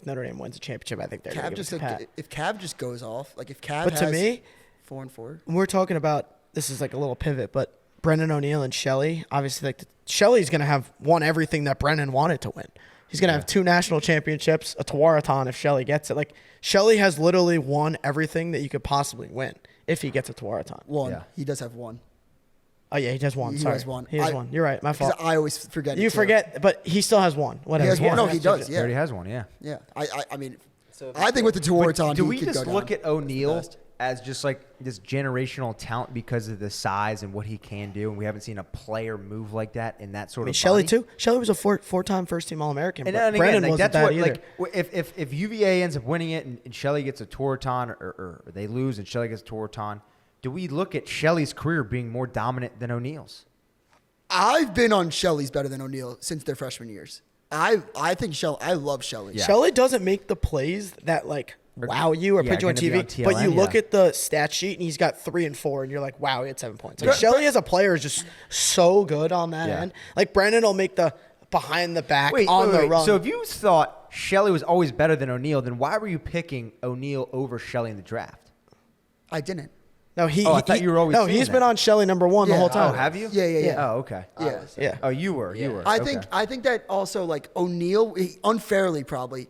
Notre Dame wins the championship, I think they're going to give it to Pat. if Cav just goes off, like if Cav But to has me, 4-4. we're talking about, this is like a little pivot, but Brendan O'Neill and Shelley, obviously Shelley's going to have won everything that Brendan wanted to win. He's going to have 2 national championships, a Tewaaraton if Shelley gets it. Like Shelley has literally won everything that you could possibly win if he gets a Tewaaraton. One. Yeah. He does have one. Oh yeah, he has one. He Sorry. has one. He has one. You're right. My fault. I always forget. You forget, but he still has one. Whatever. He has one. No, he does. He Yeah. already has one, yeah. Yeah. I mean, So I think with the Tewaaraton, Do he we could just go look down. at O'Neal best. as just like this generational talent because of the size and what he can do, and we haven't seen a player move like that in that sort I mean, of Shelley body? too. Shelley was a four-time first-team All-American. And, But and Brendan again, like, wasn't that's that what either. like if UVA ends up winning it and Shelley gets a Tewaaraton or they lose and Shelley gets a Tewaaraton, do we look at Shelley's career being more dominant than O'Neal's? I've been on Shelley's better than O'Neal since their freshman years. I think I love Shelley. Yeah. Shelley doesn't make the plays that like wow you or put you on gonna be TV. on But you TLN, look at the stat sheet and he's got 3 and 4, and you're like, wow, he had 7 points. Like Shelley as a player is just so good on that end. Like Brennan will make the behind the back on the run. So if you thought Shelley was always better than O'Neal, then why were you picking O'Neal over Shelley in the draft? I didn't. No, I thought you were always saying he's that. been on Shelley number 1 the whole time. Oh, have you? Yeah. Oh, okay. Yeah. Oh, you were. I think that also like O'Neal unfairly probably.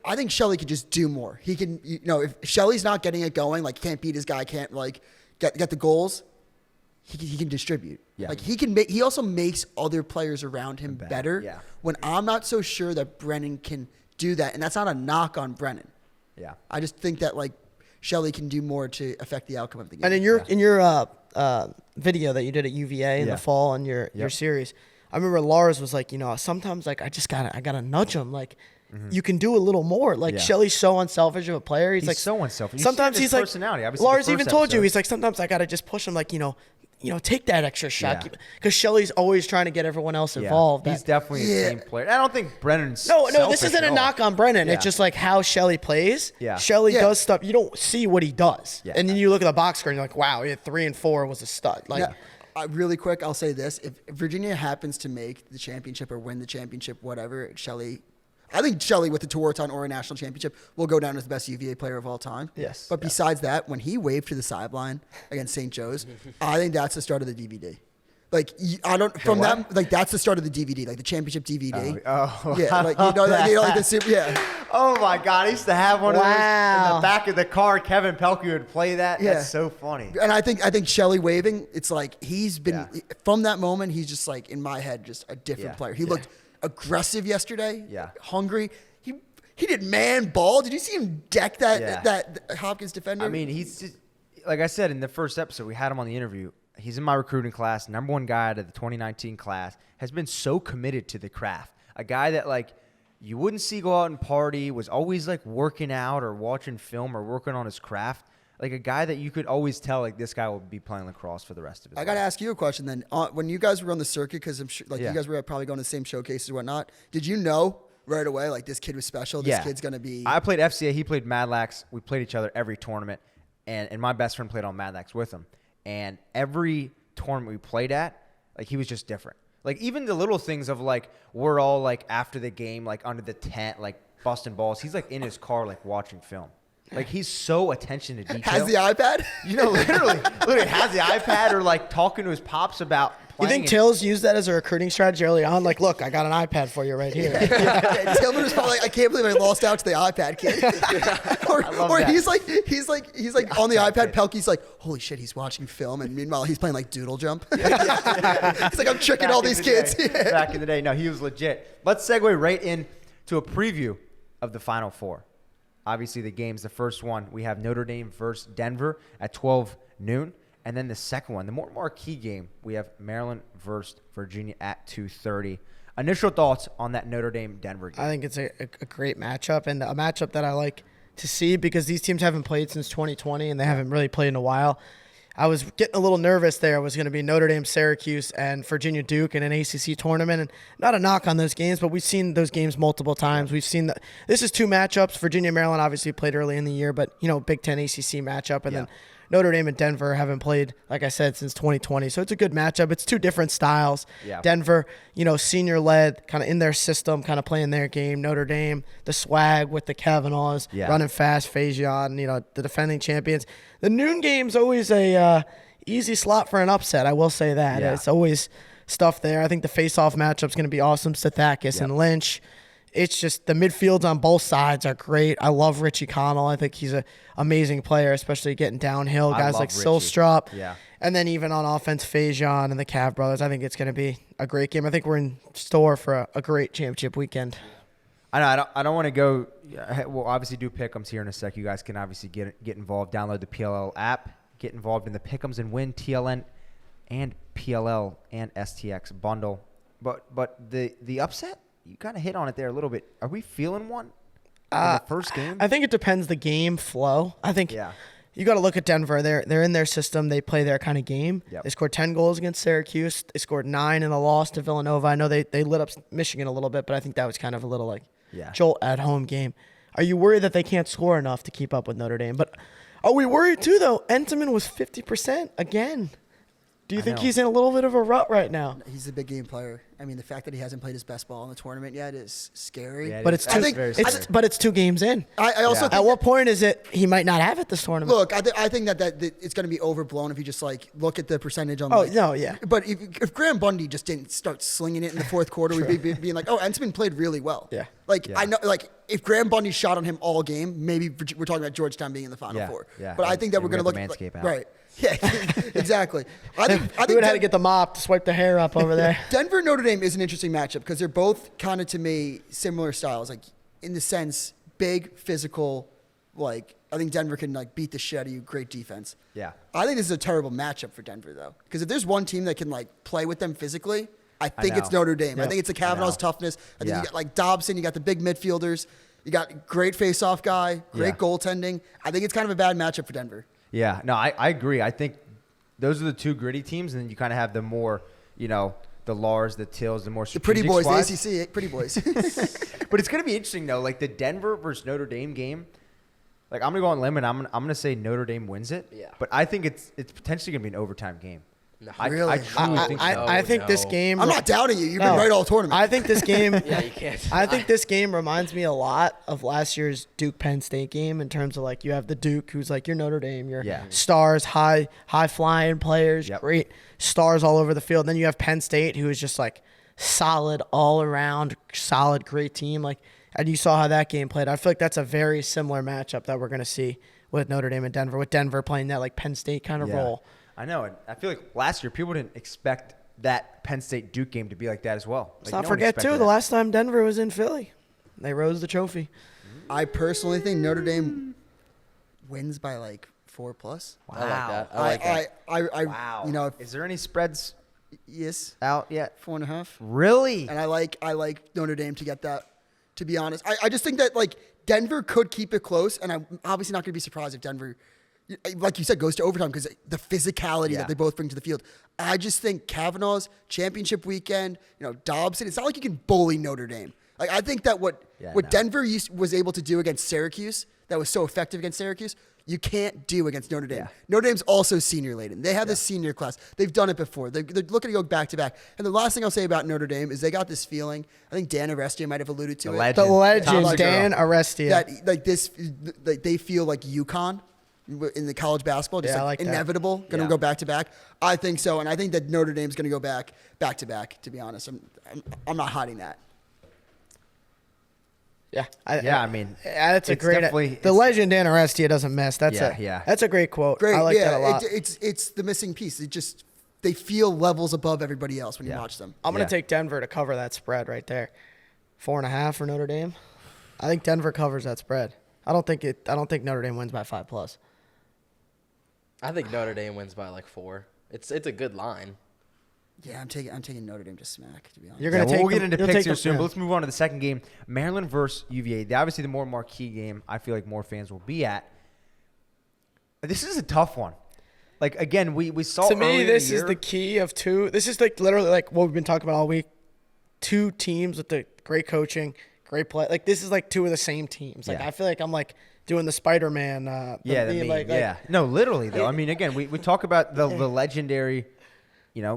I think Shelley could just do more. He can, if Shelley's not getting it going, like can't beat his guy, can't like get the goals. He can distribute. Yeah. Like he can make. He also makes other players around him better. Yeah. When I'm not so sure that Brennan can do that, and that's not a knock on Brennan. Yeah. I just think that like Shelley can do more to affect the outcome of the game. And in your video that you did at UVA in the fall on your series, I remember Lars was like, sometimes like I gotta nudge him. Like you can do a little more. Like Shelley's so unselfish of a player. He's like so unselfish. Sometimes he's like personality. Obviously, Lars even told you he's like sometimes I gotta just push him. Like take that extra shot because Shelley's always trying to get everyone else involved. He's definitely a team player. I don't think Brennan's No, this isn't a knock on Brennan. It's just like how Shelley plays. Yeah. Shelley does stuff. You don't see what he does. Yeah. And then you look at the box score and you're like, wow, he had 3 and 4 was a stud. Like, really quick, I'll say this. If Virginia happens to make the championship or win the championship, whatever, I think Shelley with the Tewaaraton or a national championship will go down as the best UVA player of all time. Yes. But besides that, when he waved to the sideline against St. Joe's, I think that's the start of the DVD. Like that's the start of the DVD, like the championship DVD. The super, Oh my God, I used to have one of those in Wow. the back of the car. Kevin Pehlke would play that. Yeah. That's so funny. And I think Shelley waving, it's like he's been from that moment. He's just like in my head, just a different player. He looked aggressive yesterday. Yeah. Hungry. He did man ball. Did you see him deck that Hopkins defender? I mean, he's just, like I said in the first episode, we had him on the interview. He's in my recruiting class, number 1 guy out of the 2019 class, has been so committed to the craft. A guy that like you wouldn't see go out and party, was always like working out or watching film or working on his craft. Like a guy that you could always tell like this guy will be playing lacrosse for the rest of his life. I got to ask you a question then. When you guys were on the circuit, because I'm sure you guys were probably going to the same showcases and whatnot, did you know right away like this kid was special? This kid's going to be... I played FCA. He played Mad Lax. We played each other every tournament. And my best friend played on Mad Lax with him. And every tournament we played at, like he was just different. Like even the little things of like we're all like after the game like under the tent like busting balls. He's like in his car like watching film. Like he's so attention to detail. Has the iPad? Literally has the iPad or like talking to his pops about you think Tills used that as a recruiting strategy early on? Like, look, I got an iPad for you right here. Tillman was probably like, I can't believe I lost out to the iPad kid. or he's like on the iPad. Pehlke's like, holy shit, he's watching film, and meanwhile he's playing like Doodle Jump. He's like, I'm tricking all these kids. Back in the day, no, he was legit. Let's segue right into a preview of the Final Four. Obviously, the game's the first one. We have Notre Dame versus Denver at 12 noon. And then the second one, the more marquee game, we have Maryland versus Virginia at 2:30. Initial thoughts on that Notre Dame-Denver game? I think it's a great matchup, and a matchup that I like to see because these teams haven't played since 2020, and they haven't really played in a while. I was getting a little nervous there. It was going to be Notre Dame, Syracuse, and Virginia Duke in an ACC tournament. And not a knock on those games, but we've seen those games multiple times. We've seen that this is 2 matchups. Virginia, Maryland obviously played early in the year, but Big Ten ACC matchup, and then Notre Dame and Denver haven't played, like I said, since 2020. So it's a good matchup. It's 2 different styles. Yeah. Denver, senior-led, kind of in their system, kind of playing their game. Notre Dame, the swag with the Kavanaughs, running fast, Fajon, the defending champions. The noon game's always a easy slot for an upset, I will say that. Yeah. It's always stuff there. I think the face-off matchup's going to be awesome. Stathakis and Lynch. It's just the midfields on both sides are great. I love Richie Connell. I think he's an amazing player, especially getting downhill. Guys like Silstrup. Yeah. And then even on offense, Fajon and the Cav brothers. I think it's going to be a great game. I think we're in store for a great championship weekend. I don't want to go. We'll obviously do pick'ems here in a sec. You guys can obviously get involved. Download the PLL app. Get involved in the pick'ems and win TLN and PLL and STX bundle. But the upset, you kind of hit on it there a little bit. Are we feeling one in the first game? I think it depends the game flow. I think you got to look at Denver. They're in their system. They play their kind of game. Yep. They scored 10 goals against Syracuse. They scored 9 in a loss to Villanova. I know they lit up Michigan a little bit, but I think that was kind of a little jolt at home game. Are you worried that they can't score enough to keep up with Notre Dame? But are we worried too, though? Entenmann was 50% again. Do you think he's in a little bit of a rut right now? He's a big game player. I mean, the fact that he hasn't played his best ball in the tournament yet is scary. But it's it's 2 games in. I also think at what point is it he might not have it this tournament? Look, I think that it's going to be overblown if you just like look at the percentage on. But if Graham Bundy just didn't start slinging it in the fourth quarter, we'd be being like, oh, Entenmann played really well. Yeah. I know, like if Graham Bundy shot on him all game, maybe we're talking about Georgetown being in the Final Four. Yeah. But I think that we're going to look at right. Yeah, exactly. I think we would have to get the mop to swipe the hair up over there. Denver Notre Dame is an interesting matchup because they're both kind of to me similar styles, like in the sense big, physical. Like I think Denver can like beat the shit out of you. Great defense. Yeah. I think this is a terrible matchup for Denver though, because if there's one team that can like play with them physically, I think it's Notre Dame. I think it's the Kavanaugh's toughness. I think you got like Dobson, you got the big midfielders, you got great face-off guy, great goaltending. I think it's kind of a bad matchup for Denver. Yeah, no, I agree. I think those are the 2 gritty teams, and then you kind of have the more, the Lars, the Tills, the more the pretty boys, squads. the ACC, pretty boys. But it's going to be interesting, though. Like, the Denver versus Notre Dame game, like, I'm going to go on limb, and I'm going to say Notre Dame wins it. Yeah. But I think it's potentially going to be an overtime game. No. Really? I truly think so. I think this game. I'm not doubting you. You've been right all tournament. I think this game. Yeah, you can't. I think this game reminds me a lot of last year's Duke Penn State game in terms of like you have the Duke who's like your Notre Dame, your stars, high flying players, great stars all over the field. Then you have Penn State who is just like solid all around, solid, great team. Like, and you saw how that game played. I feel like that's a very similar matchup that we're gonna see with Notre Dame and Denver. With Denver playing that like Penn State kind of role. I know. And I feel like last year people didn't expect that Penn State-Duke game to be like that as well. Let's not forget, too, the last time Denver was in Philly. They rose the trophy. I personally think Notre Dame wins by like 4+. Wow. I like that. I like that. Wow. You know, is there any spreads out yet? 4.5. Really? And I like Notre Dame to get that, to be honest. I just think that like Denver could keep it close, and I'm obviously not going to be surprised if Denver, like you said, goes to overtime because the physicality that they both bring to the field. I just think Kavanaugh's championship weekend, Dobson, it's not like you can bully Notre Dame. Like I think that what Denver was able to do against Syracuse, that was so effective against Syracuse, you can't do against Notre Dame. Yeah. Notre Dame's also senior laden. They have this senior class. They've done it before. They're looking to go back to back. And the last thing I'll say about Notre Dame is they got this feeling. I think Dan Arestia might have alluded to it. The legend, Dan Arestia. That like this, like they feel like UConn in the college basketball, just like inevitable, going to go back to back. I think so, and I think that Notre Dame's going to go back to back. To be honest, I'm not hiding that. I mean, that's a great. The legend Dan Arestia doesn't miss. That's a great quote. Great, I like that a lot. It's the missing piece. They feel levels above everybody else when you watch them. I'm gonna take Denver to cover that spread right there, 4.5 for Notre Dame. I think Denver covers that spread. I don't think Notre Dame wins by 5+. I think Notre Dame wins by like 4. It's a good line. Yeah, I'm taking Notre Dame to smack, to be honest. You're gonna we'll get into picks here soon, but let's move on to the second game. Maryland versus UVA. Obviously, the more marquee game I feel like more fans will be at. This is a tough one. Like, again, we saw to me, this is the key of two. This is like literally like what we've been talking about all week. 2 teams with the great coaching, great play. Like, this is like 2 of the same teams. Like, I feel like I'm like doing the Spider-Man. No, literally, though. I mean, again, we talk about the legendary –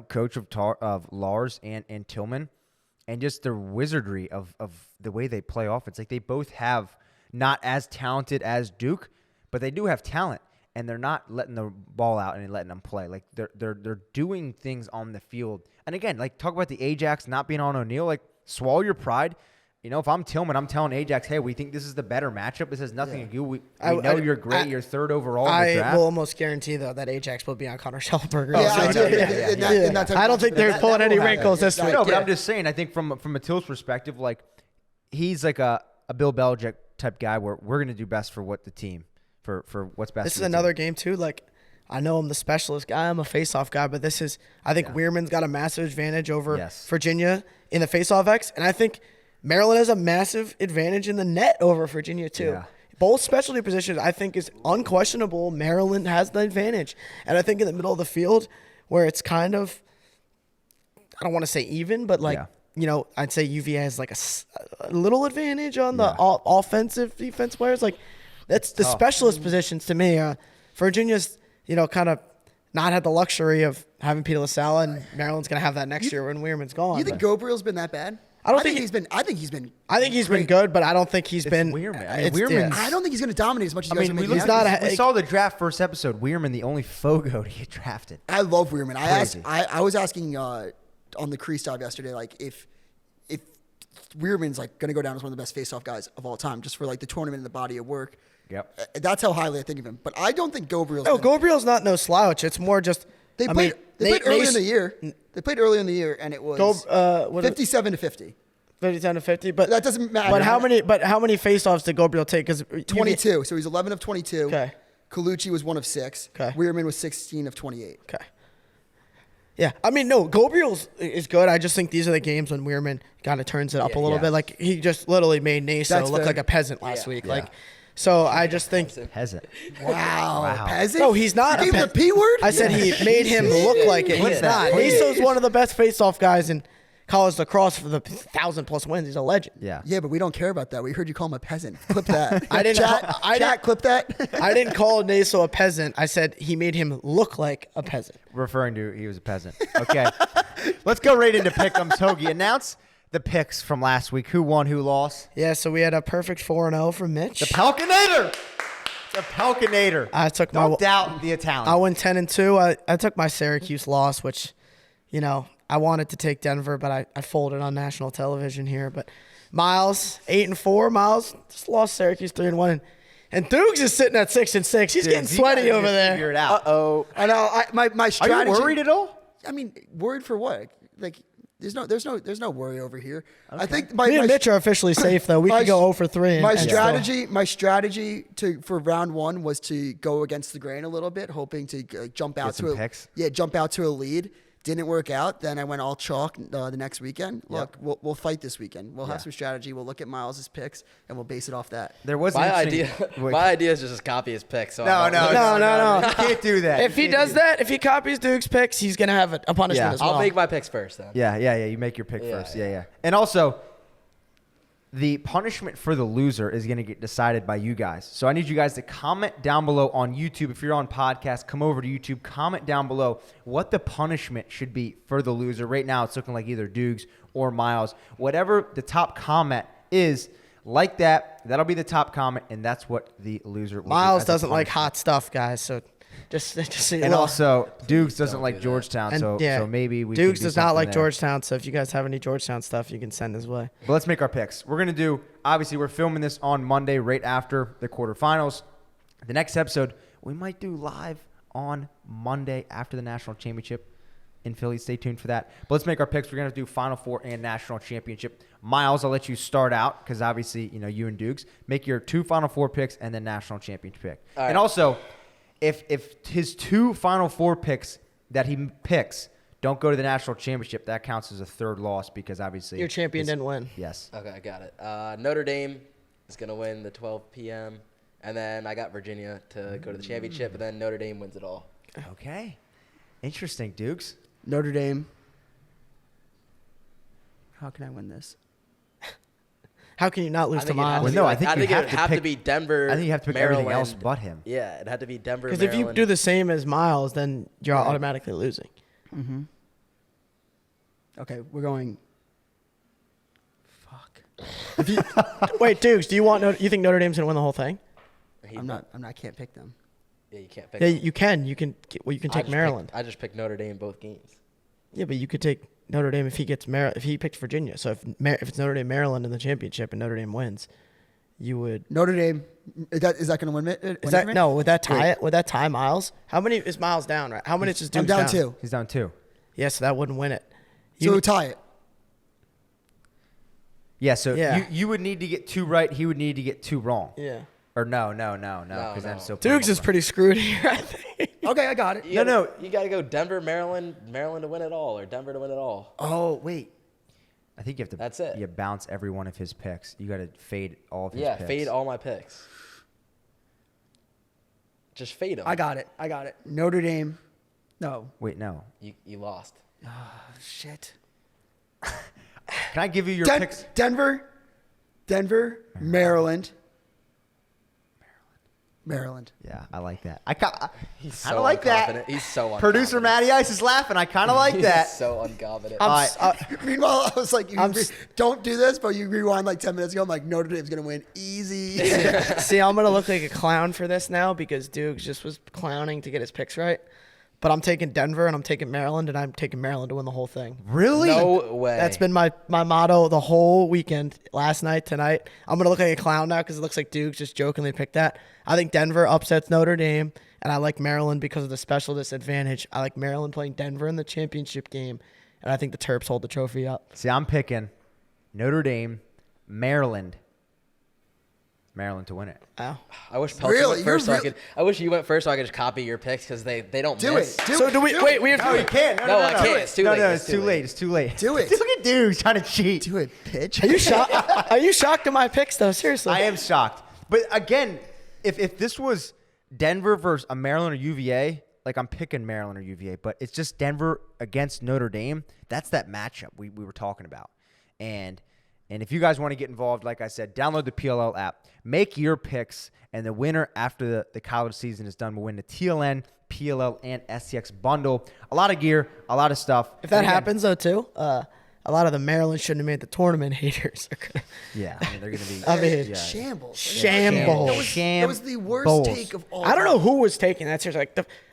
coach of Lars and Tillman, and just the wizardry of the way they play offense. Like, they both have not as talented as Duke, but they do have talent, and they're not letting the ball out and letting them play. Like, they're doing things on the field. And again, like, talk about the Ajax not being on O'Neal. Like, swallow your pride. If I'm Tillman, I'm telling Ajax, hey, we think this is the better matchup. This has nothing to do. We know you're great. You're 3rd overall in the draft. I will almost guarantee, though, that Ajax will be on Connor Schellberger. I don't think they're pulling any wrinkles this week. No, but I'm just saying, I think from a Till's perspective, like, he's like a Bill Belichick type guy where we're going to do best for what the team, for what's best. This is another game, too. Like, I know I'm the specialist guy. I'm a face-off guy, but this is – I think Weirman's got a massive advantage over Virginia in the face-off X, and I think – Maryland has a massive advantage in the net over Virginia, too. Yeah. Both specialty positions, I think, is unquestionable. Maryland has the advantage. And I think in the middle of the field, where it's kind of, I don't want to say even, but like I'd say UVA has like a little advantage on the offensive defense players. Like that's the specialist positions to me. Virginia's, kind of not had the luxury of having Peter LaSalle, and Maryland's going to have that next year when Weirman's gone. You think Gabriel's been that bad? I think he's been. I think he's been. I think he's been good, but I don't think he's been. Weirman. I don't think he's going to dominate as much as you guys are making he's out. not. We saw the draft first episode. Weirman, the only Fogo to get drafted. I love Weirman. Crazy. I was asking on the Crease Dive yesterday, like if Weirman's like going to go down as one of the best face-off guys of all time, just for like the tournament and the body of work. Yep. That's how highly I think of him. But I don't think Gabriel's. No, Gabriel's not no slouch. It's more just they played early in the year. They played early in the year, and it was 57-50. 57-50, but that doesn't matter. But how many face-offs did Gabriel take? Because 22. So he's 11 of 22. Okay. 𝐓𝐇𝐄 was 1 of 6. Okay. Weirman was 16 of 28. Okay. Yeah, Gabriel is good. I just think these are the games when Weirman kind of turns it up a little bit. Like he just literally made Naso look like a peasant last week. Yeah. So I just think Peasant. Wow. Peasant? No, he's not. You gave him the P word? I said he made him look like it. He's not. Naso's one of the best face-off guys in college lacrosse for the 1,000+ wins. He's a legend. Yeah. Yeah, but we don't care about that. We heard you call him a peasant. Clip that. I didn't. Chat, clip that. I didn't call Naso a peasant. I said he made him look like a peasant. Referring to he was a peasant. Okay. Let's go right into Pick'em's. Hoagie, announce the picks from last week. Who won, who lost? Yeah, so we had a perfect 4-0 from Mitch. The Pelkinator. The Pelkinator. I took Don't doubt the Italian. I went 10-2. I took my Syracuse loss, which, I wanted to take Denver, but I folded on national television here. But Miles, 8-4. Miles just lost Syracuse 3-1. And Dukes is sitting at 6-6. He's getting sweaty over there. Figure it out. Uh-oh. I know. My strategy. Are you worried at all? I mean, worried for what? Like, there's no worry over here. Okay. I think Me and Mitch are officially safe though. We could go 0-3. My strategy for round 1 was to go against the grain a little bit, hoping to jump out to a lead. Didn't work out. Then I went all chalk the next weekend. Look, we'll fight this weekend. We'll have some strategy. We'll look at Miles's picks and we'll base it off that. There was my idea. My idea is just copy his picks. So no. You can't do that. If he does that, if he copies Duke's picks, he's gonna have a punishment as well. I'll make my picks first then. Yeah. You make your pick first. Yeah. And also, the punishment for the loser is going to get decided by you guys. So I need you guys to comment down below on YouTube. If you're on podcast, come over to YouTube. Comment down below what the punishment should be for the loser. Right now, it's looking like either Dukes or Miles. Whatever the top comment is, like that, that'll be the top comment, and that's what the loser will Miles doesn't like hot stuff, guys. So just and also, Dukes doesn't like Georgetown, so maybe we Dukes can do does not like there. Georgetown, so if you guys have any Georgetown stuff, you can send his way. But let's make our picks. We're going to do, obviously, we're filming this on Monday right after the quarterfinals. The next episode, we might do live on Monday after the national championship in Philly. Stay tuned for that. But let's make our picks. We're going to do Final Four and national championship. Miles, I'll let you start out because obviously, you and Dukes. Make your 2 Final Four picks and then national championship pick. All right. And also, if his 2 Final Four picks that he picks don't go to the national championship, that counts as a third loss because obviously your champion didn't win. Yes. Okay, I got it. Notre Dame is going to win the 12 p.m. And then I got Virginia to go to the championship, and then Notre Dame wins it all. Okay. Interesting, Dukes. Notre Dame. How can I win this? How can you not lose to Miles? Well, no, I think it would have to be Denver. I think you have to pick Maryland. everything else but him. Yeah, it had to be Denver. Because if you do the same as Miles, then you're automatically losing. Mm-hmm. Okay, we're going. Fuck. Wait, Dukes, do you think Notre Dame's gonna win the whole thing? I can't pick them. Yeah, you can't pick. Yeah, them. you can. You can take Maryland. I just picked Notre Dame both games. Yeah, but you could take Notre Dame if he gets if he picked Virginia. So if it's Notre Dame Maryland in the championship and Notre Dame wins, you would Notre Dame. Is that going to win it? Is that no? Would that tie it? Would that tie Miles? How many is Miles down? Right? How many is Dukes I'm down 2. He's down 2. Yeah, so that wouldn't win it. So tie it. Yeah, so you would need to get 2 right. He would need to get 2 wrong. Yeah. Or no, because I'm still Dukes is pretty screwed here, I think. Okay, I got it. You got to go Denver, Maryland to win it all, or Denver to win it all. Oh wait, I think you have to. That's it. You bounce every one of his picks. You got to fade all of his picks. Yeah, fade all my picks. Just fade them. I got it. Notre Dame. No. Wait, no. You lost. Oh, shit. Can I give you your picks? Denver, Maryland. Yeah, I like that. I kind So of like unconfident. that. He's so unconfident. Producer Matty Ice is laughing. I kind of like that. He's so unconfident. Meanwhile, I was like, don't do this, but you rewind like 10 minutes ago. I'm like, Notre Dame's going to win easy. See, I'm going to look like a clown for this now because Dukes just was clowning to get his picks right. But I'm taking Denver, and I'm taking Maryland, and I'm taking Maryland to win the whole thing. Really? No way. That's been my motto the whole weekend, last night, tonight. I'm going to look like a clown now because it looks like Dukes just jokingly picked that. I think Denver upsets Notre Dame, and I like Maryland because of the special disadvantage. I like Maryland playing Denver in the championship game, and I think the Terps hold the trophy up. See, I'm picking Notre Dame, Maryland to win it. Oh. I wish Pehlke went first I wish you went first so I could just copy your picks because they don't miss. Wait, we have No, you can't. No, I can't. It's too late. No, it's too late. It's too late. Do it. Look at dude trying to cheat. Do it, bitch. Are you shocked? Are you shocked at my picks though? Seriously. I am shocked. But again, if this was Denver versus a Maryland or UVA, like I'm picking Maryland or UVA, but it's just Denver against Notre Dame. That's that matchup we were talking about. And if you guys want to get involved, like I said, download the PLL app. Make your picks, and the winner after the college season is done will win the TLN, PLL, and STX bundle. A lot of gear, a lot of stuff. If that happens, though, too, a lot of the Maryland shouldn't have made the tournament haters. Yeah, I mean, they're going to be Shambles. Shambles. That was the worst take of all I don't know who was taking that. Seriously,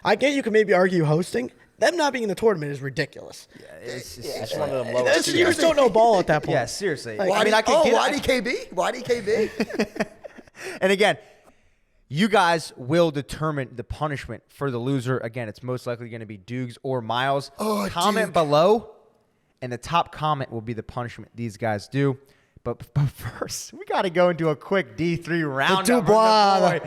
I get you can maybe argue hosting. Them not being in the tournament is ridiculous. It's one of the lowest. You just don't know ball at that point. Yeah, seriously. Why I mean, I could get YDKB? YDKB? And again, you guys will determine the punishment for the loser. Again, it's most likely going to be Dukes or Miles. Comment below, and the top comment will be the punishment these guys do. But first, we got to go into a quick D3 roundup.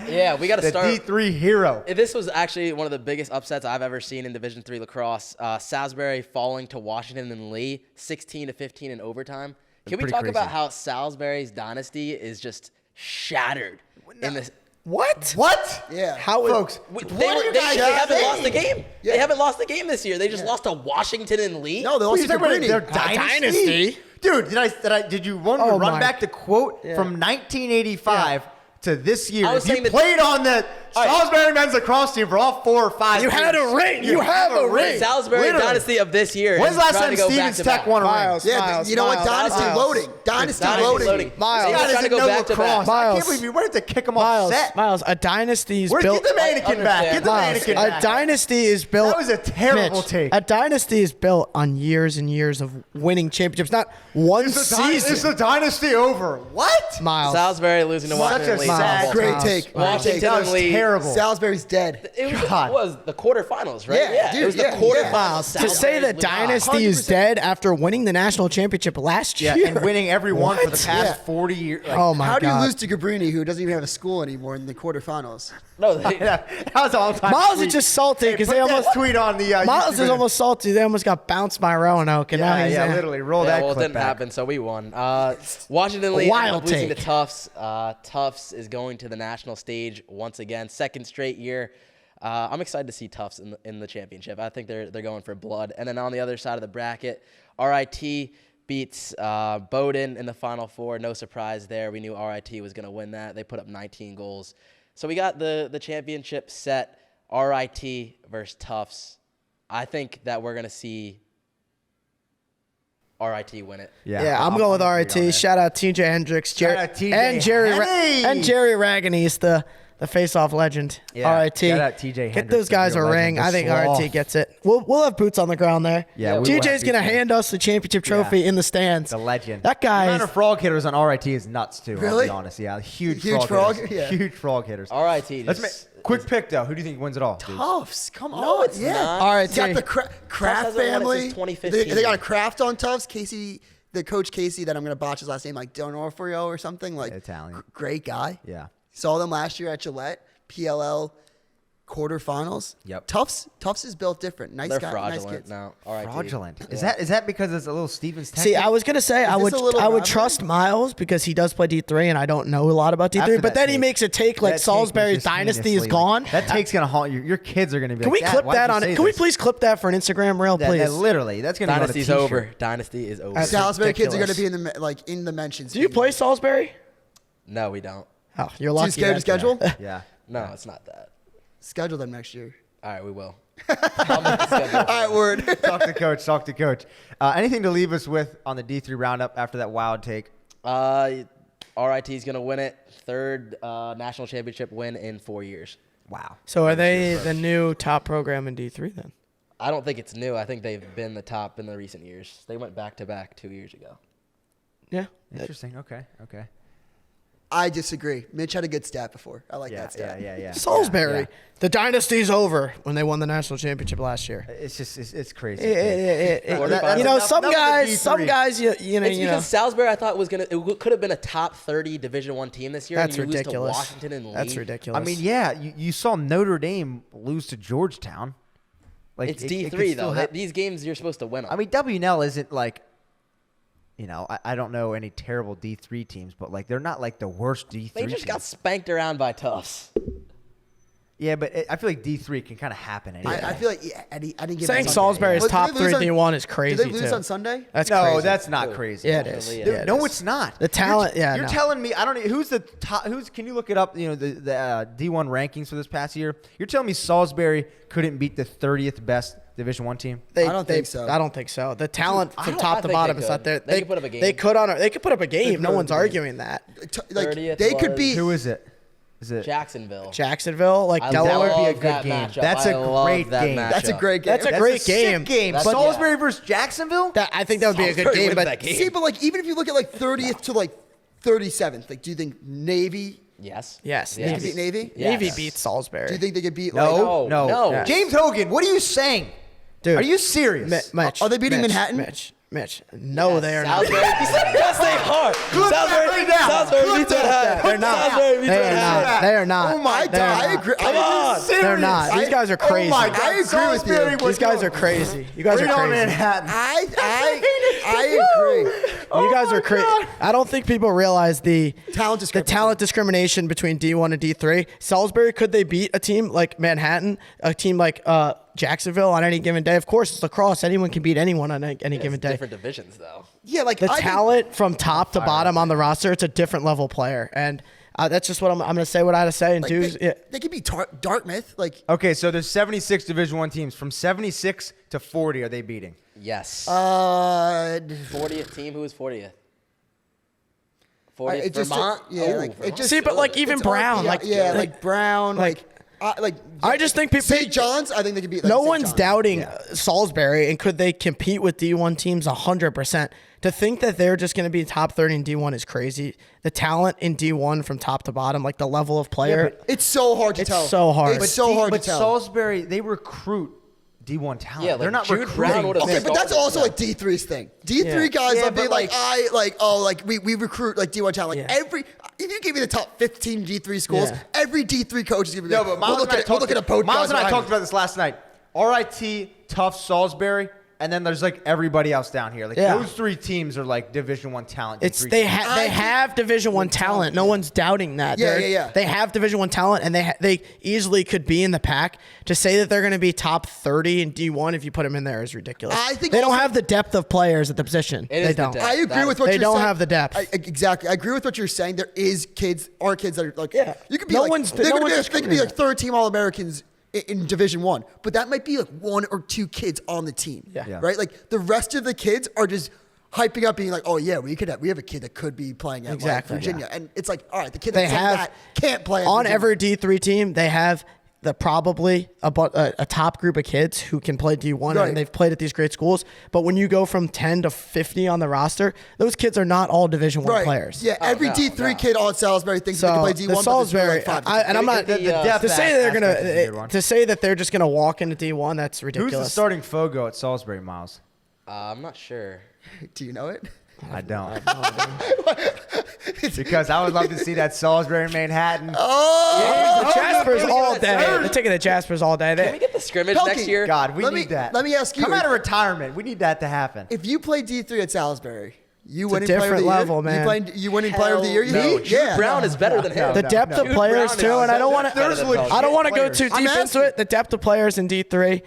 Yeah, we got to start. D3 hero. This was actually one of the biggest upsets I've ever seen in Division III lacrosse. Salisbury falling to Washington and Lee, 16-15 in overtime. Can we talk about how Salisbury's dynasty is just shattered in this? What? Yeah. How, folks? They haven't lost the game. Yeah. They haven't lost the game this year. They just lost to Washington and Lee. No, they lost to Cabrini. Their dynasty. Dude, did you want to run back the quote from 1985 to this year? You played on the Salisbury men's lacrosse team for all 4 or 5 years. You had a ring. You have a ring. Salisbury dynasty of this year. When's the last time Stevens Tech won a ring? Yeah, you know what? Dynasty loading. Dynasty loading. Miles. He's trying to go back to back. I can't believe you wanted to kick him off set. Miles, a dynasty is built. Get the mannequin back. Get the mannequin back. A dynasty is built. That was a terrible take. A dynasty is built on years and years of winning championships, not one season. Is the dynasty over? What? Miles. Salisbury losing to Washington and Lee. Sad, great take. Washington and Lee. Terrible. Salisbury's dead. It was the quarterfinals, right? Yeah, dude, it was the quarterfinals. To say that dynasty is dead after winning the national championship last year. And winning every one for the past 40 years. Oh my God. How do you lose to Cabrini, who doesn't even have a school anymore, in the quarterfinals? No, that was all time. Miles is just salty because they almost tweet on the. Miles is almost salty. They almost got bounced by Roanoke. And now he's literally roll that. Well, it clip didn't back. happen, so we won. Washington Lee losing to Tufts. Tufts is going to the national stage once again, second straight year. I'm excited to see Tufts in the championship. I think they're going for blood. And then on the other side of the bracket, RIT beats Bowdoin in the Final Four. No surprise there. We knew RIT was going to win that. They put up 19 goals. So we got the championship set, RIT versus Tufts. I think that we're going to see RIT win it. Yeah, I'm going with RIT. Shout out TJ Hendricks. And Jerry Raganese, the face-off legend. Yeah, RIT. shout out TJ Hendricks. Get those guys a ring. I think RIT gets it. We'll have boots on the ground there. Yeah, TJ's going to hand us the championship trophy in the stands. The legend. That guy. The amount of frog hitters on RIT is nuts, too. Really? I'll be honest. Yeah, huge frog hitters. yeah. Huge frog hitters. RIT. Let's make quick pick, though. Who do you think wins it all? Tufts, come on. No, it's not. RIT. You got the Kraft hasn't won it family. since 2015. They got a Kraft on Tufts. Casey, the coach Casey, that I'm going to botch his last name, like Donofrio or something. Like Italian. Great guy. Yeah. Saw them last year at Gillette. PLL quarterfinals. Yep. Tufts is built different. Nice They're guy, nice fraudulent kids. now. All right, Fraudulent. Is that because it's a little Stevens tactic? See, I was gonna say I this would a little rivalry? trust Miles because he does play D3 and I don't know a lot about D3. After but that then he take- makes a take like that take was Salisbury's just dynasty is heinously, gone. That take's gonna haunt you. Your kids are gonna be. Can like, we clip "Dad, why'd that you on say it? Can we this?" please clip that for an Instagram reel, please? That literally, that's gonna Dynasty's be on a over. t-shirt. Dynasty is over. That's Salisbury kids are ridiculous. going to be in the mentions. Do you play Salisbury? No, we don't. Oh, you're Too lucky. scared to then. schedule? Yeah. No, it's not that. Schedule them next year. All right, we will. I'll make the schedule. All right, word. Talk to coach. Talk to coach. Anything to leave us with on the D3 roundup after that wild take? RIT is going to win it. Third national championship win in 4 years. Wow. So are they the new top program in D3 then? I don't think it's new. I think they've been the top in the recent years. They went back-to-back 2 years ago. Yeah. Interesting. Okay. I disagree. Mitch had a good stat before. I like that stat. Yeah. Salisbury. Yeah. The dynasty's over when they won the national championship last year. It's just it's crazy. You know, some guys, you know, It's because Salisbury, I thought could have been a top 30 Division I team this year. That's and you ridiculous. Lose to Washington and That's Lee. ridiculous. I mean, yeah, you saw Notre Dame lose to Georgetown. Like It's it D3 could still though. hap- These games you're supposed to win them. I mean, WNL isn't like, I don't know any terrible D3 teams, but like they're not like the worst D3. they just team. got spanked around by Tufts. Yeah, but I feel like D3 can kind of happen. Anyway. I feel like any given saying Sunday. Salisbury is Did top they lose 3 D1 is crazy Did they lose too. on Sunday? That's no, crazy. that's not crazy. Yeah, it is. Yeah, Yeah, it No, is. it's not. The talent. You're telling me I don't. Who's the top? Can you look it up? You know the D1 rankings for this past year. You're telling me Salisbury couldn't beat the 30th best Division I team? I don't think so. I don't think so. The talent I from don't- top I to think bottom they is not could. there. They could put up a game. They could put up a game. No one's arguing that. Like 30th they could was- be. Who is it? Is it? Jacksonville. Jacksonville, like I Delaware. would be a love good that game. matchup. That's I a love great that game. That's a matchup. great game. That's a great game. Sick game. That's- Salisbury yeah. versus Jacksonville. I think that would be a good Salisbury game. wins But that game. See, but like even if you look at like 30th to like 37th, like do you think Navy? Yes. yes, They could beat Navy. Yeah. Navy Yes. beats Salisbury. Do you think they could beat? No, Like, No. Yeah. James Hogan, what are you saying? Dude, Are you serious? Mitch, Are they beating Mitch, Manhattan? Mitch. No, they are not. Salisbury. Yes, they are. Clip that right now. Salisbury Clip beats that. Manhattan. They're not. Salisbury beats They are Manhattan. not. They are not. Oh my They are I not. agree. Come on. They're not. These guys are crazy. Oh my God. I agree with you. Salisbury was These guys are going- crazy. You guys Bring are on crazy. Manhattan. I agree. You guys are crazy. I don't think people realize the Talent discrepancy. talent discrimination between D1 and D3. Salisbury, could they beat a team like Manhattan, a team like Jacksonville on any given day? Of course, it's lacrosse. Anyone can beat anyone on any given It's day. different divisions though. Yeah, like The I think- talent from top to bottom on the roster, it's a different level player. And that's just what I'm going to say what I had to say. And like, dudes, they could beat Dartmouth. Like Okay, so there's 76 Division I teams. From 76 to 40, are they beating? Yes. 40th. team. Who is 40th? 40th. It just Vermont. yeah, Oh, like it Vermont. just See, but, like, even it's Brown, yeah, like- yeah, like- like Brown, like I just think people. St. John's. I think they could beat. Like, No St. one's John's. doubting Salisbury, and could they compete with D1 teams 100%? To think that they're just going to be top 30 in D1 is crazy. The talent in D1 from top to bottom, like the level of player. It's so hard to It's tell. so hard. It's so hard to But tell. Salisbury, they recruit D1 talent. Yeah, they're like not Jude recruiting. Brown would've Okay, but that's started, also yeah. like D3's thing. D3 Yeah. guys Yeah, are being but, like, we recruit like D1 talent. Like Yeah. if you give me the top 15 D3 schools, Yeah. every D3 coach is gonna be No, like, but Miles we'll look at a podcast. Miles and I behind talked me. about this last night. RIT, Tufts, Salisbury, and then there's like everybody else down here. Like Yeah. those three teams are like Division I talent. It's D3 they teams. have Division I talent. No one's doubting that. Yeah, They're- yeah. They have Division I talent, and they easily could be in the pack. To say that they're going to be top 30 in D1 if you put them in there is ridiculous. I think they don't also- have the depth of players at the position. It They is the don't. depth. I agree with what They you're don't saying. have the depth. Exactly. I agree with what you're saying. There is kids that are like, Yeah. you could be No like, one's- they no could one's be like discriminating. third team All-Americans in Division I, but that might be like one or two kids on the team. Yeah. Right? Like the rest of the kids are just hyping up, being like, oh yeah, we have a kid that could be playing at like, Exactly, Virginia, and it's like, all right, the kid They that's saying have that can't play at on Virginia. every D3 team. They have probably a top group of kids who can play D1 Right. and they've played at these great schools. But when you go from 10 to 50 on the roster, those kids are not all Division I Right. players. Yeah, every no, D3 no. kid on Salisbury thinks they So can play D1. the but Salisbury, there's really, like, and I'm not The depth to say that they're aspect is a weird gonna one. to say that they're just gonna walk into D1. That's Who's ridiculous. the starting Fogo at Salisbury, Miles? I'm not sure. Do you know it? I don't. Because I would love to see that Salisbury Manhattan. The Jaspers all day. They're taking the Jaspers all day. Can we get the scrimmage Pehlke, next year? God, we need that. Let me ask you. Come out of retirement. We need that to happen. If you play D3 at Salisbury, you It's a winning player of different the level, year? man. You winning player of the year? No, Jude Brown is better than him. The depth of players Brown too, is and I don't want better than Pehlke. to. I don't want to go too I'm deep into asking. it. The depth of players in D3,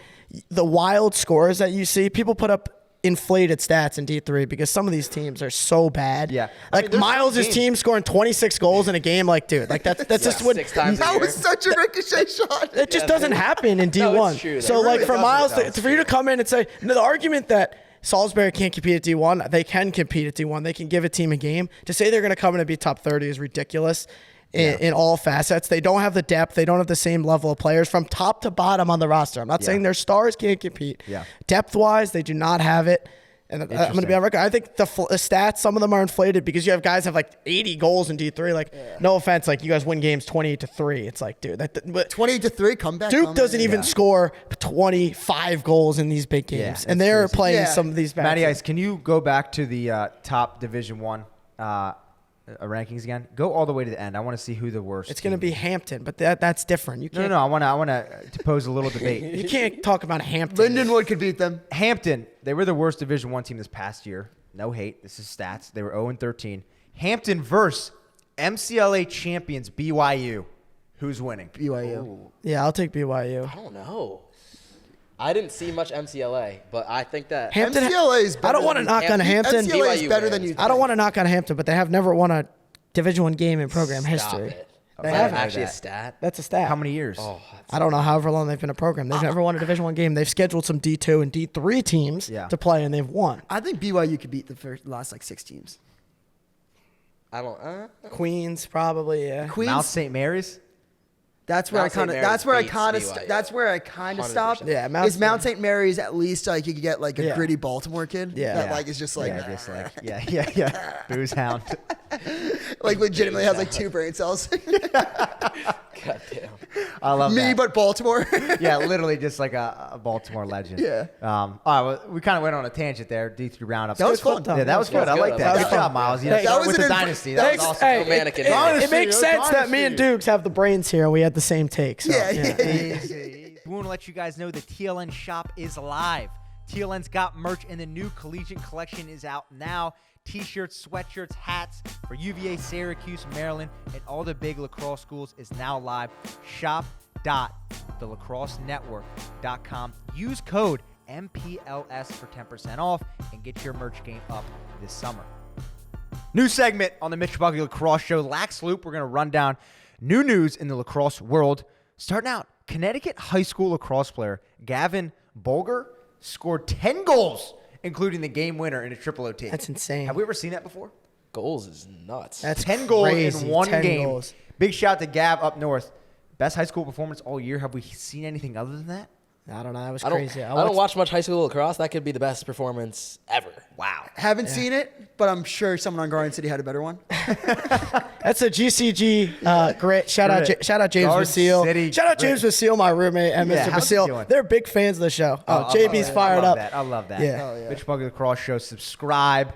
the wild scores that you see, people put up inflated stats in D3 because some of these teams are so bad. Yeah. Like there's Miles' some games- team scoring 26 goals in a game. Like, dude, like that's just what. 6 times a That year. was such a ricochet shot. It just doesn't happen in D1. No, it's true. So, It like, really for doesn't. Miles, No, it's for you to come in and say, no, the argument that Salisbury can't compete at D1, they can compete at D1. They can give a team a game. To say they're going to come in and be top 30 is ridiculous in all facets. They don't have the depth. They don't have the same level of players from top to bottom on the roster. I'm not saying their stars can't compete. Yeah. Depth-wise, they do not have it. And I'm going to be on record. I think the stats, some of them are inflated because you have guys have like 80 goals in D3. Like, no offense, like you guys win games 28-3. It's like, dude, but 28-3 comeback. Duke doesn't even score 25 goals in these big games, and they're playing some of these bad Matty teams. Ice, can you go back to the top Division One rankings again? Go all the way to the end. I want to see who the worst. It's going to team be is. Hampton, but that's different. You can't. No. I want to pose a little debate. You can't talk about Hampton. Lindenwood could beat them. Hampton, they were the worst Division One team this past year. No hate. This is stats. They were 0-13. Hampton versus MCLA champions BYU. Who's winning? BYU. Yeah, I'll take BYU. I don't know. I didn't see much MCLA, but I think that Hampton. MCLA is better I don't want to than- knock on Hampton. MCLA is BYU better wins. than you. I don't want to knock on Hampton, but they have never won a Division One game in program Stop history. it. They Is that haven't. actually a stat. That's a stat. How many years? I don't know however long they've been a program. They've never won a Division One game. They've scheduled some D2 and D3 teams to play, and they've won. I think BYU could beat the last like 6 teams. I don't. Queens probably. Yeah. Queens. Mount St. Mary's? That's where Mount I kind St. of. Mary's That's where I beats kind of. BYU. That's where I kind of 100%. stopped. Yeah, Is Mount St. Mary's at least like you could get like a gritty Baltimore kid? Yeah. That like is just like Yeah. Booze hound. like legitimately has like 2 brain cells. God damn. I love Me, that. but Baltimore. Yeah, literally just like a Baltimore legend. Yeah. All right, well, we kind of went on a tangent there. D3 roundup. That was fun. Yeah, that was good. I like that. That was Good fun. job, Miles. You That know, was with an the inf- dynasty. That was Thanks. awesome. Hey, Mannequin. it makes sense that me and Dukes have the brains here. We had the same take. So, Yeah. We want to let you guys know the TLN shop is live. TLN's got merch, and the new collegiate collection is out now. T-shirts, sweatshirts, hats for UVA, Syracuse, Maryland, and all the big lacrosse schools is now live. Shop.thelacrossenetwork.com. Use code MPLS for 10% off and get your merch game up this summer. New segment on the Mitch Pehlke Lacrosse Show, Lax Loop. We're going to run down new news in the lacrosse world. Starting out, Connecticut high school lacrosse player Gavin Bolger scored 10 goals, including the game winner in a triple OT. That's insane. Have we ever seen that before? Goals is nuts. That's 10 goals crazy. in one 10 game. goals. Big shout to Gav up north. Best high school performance all year. Have we seen anything other than that? I don't know. That was I don't, crazy. I don't watch much high school lacrosse. That could be the best performance ever. Wow. Haven't seen it, but I'm sure someone on Garden City had a better one. That's a GCG. Great shout out James Garden Basile. City, Shout out James Basile, my roommate, and Yeah, Mr. how's he Basile. doing? They're big fans of the show. JB's fired up. I love that. Yeah. Mitch Pehlke Lacrosse Show. Subscribe.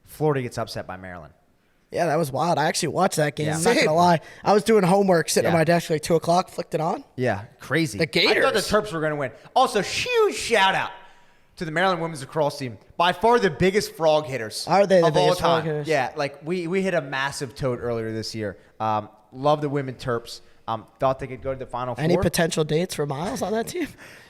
Florida gets upset by Maryland. Yeah, that was wild. I actually watched that game. Yeah. I'm not gonna lie. I was doing homework, sitting Yeah. at my desk like 2 o'clock, flicked it on. Yeah, crazy. The Gators. I thought the Terps were going to win. Also, huge shout out to the Maryland women's lacrosse team. By far the biggest frog hitters Are they the of all biggest frog time. hitters? Yeah, like we hit a massive toad earlier this year. Love the women Terps. Thought they could go to the Final Four. Any potential dates for Miles on that team?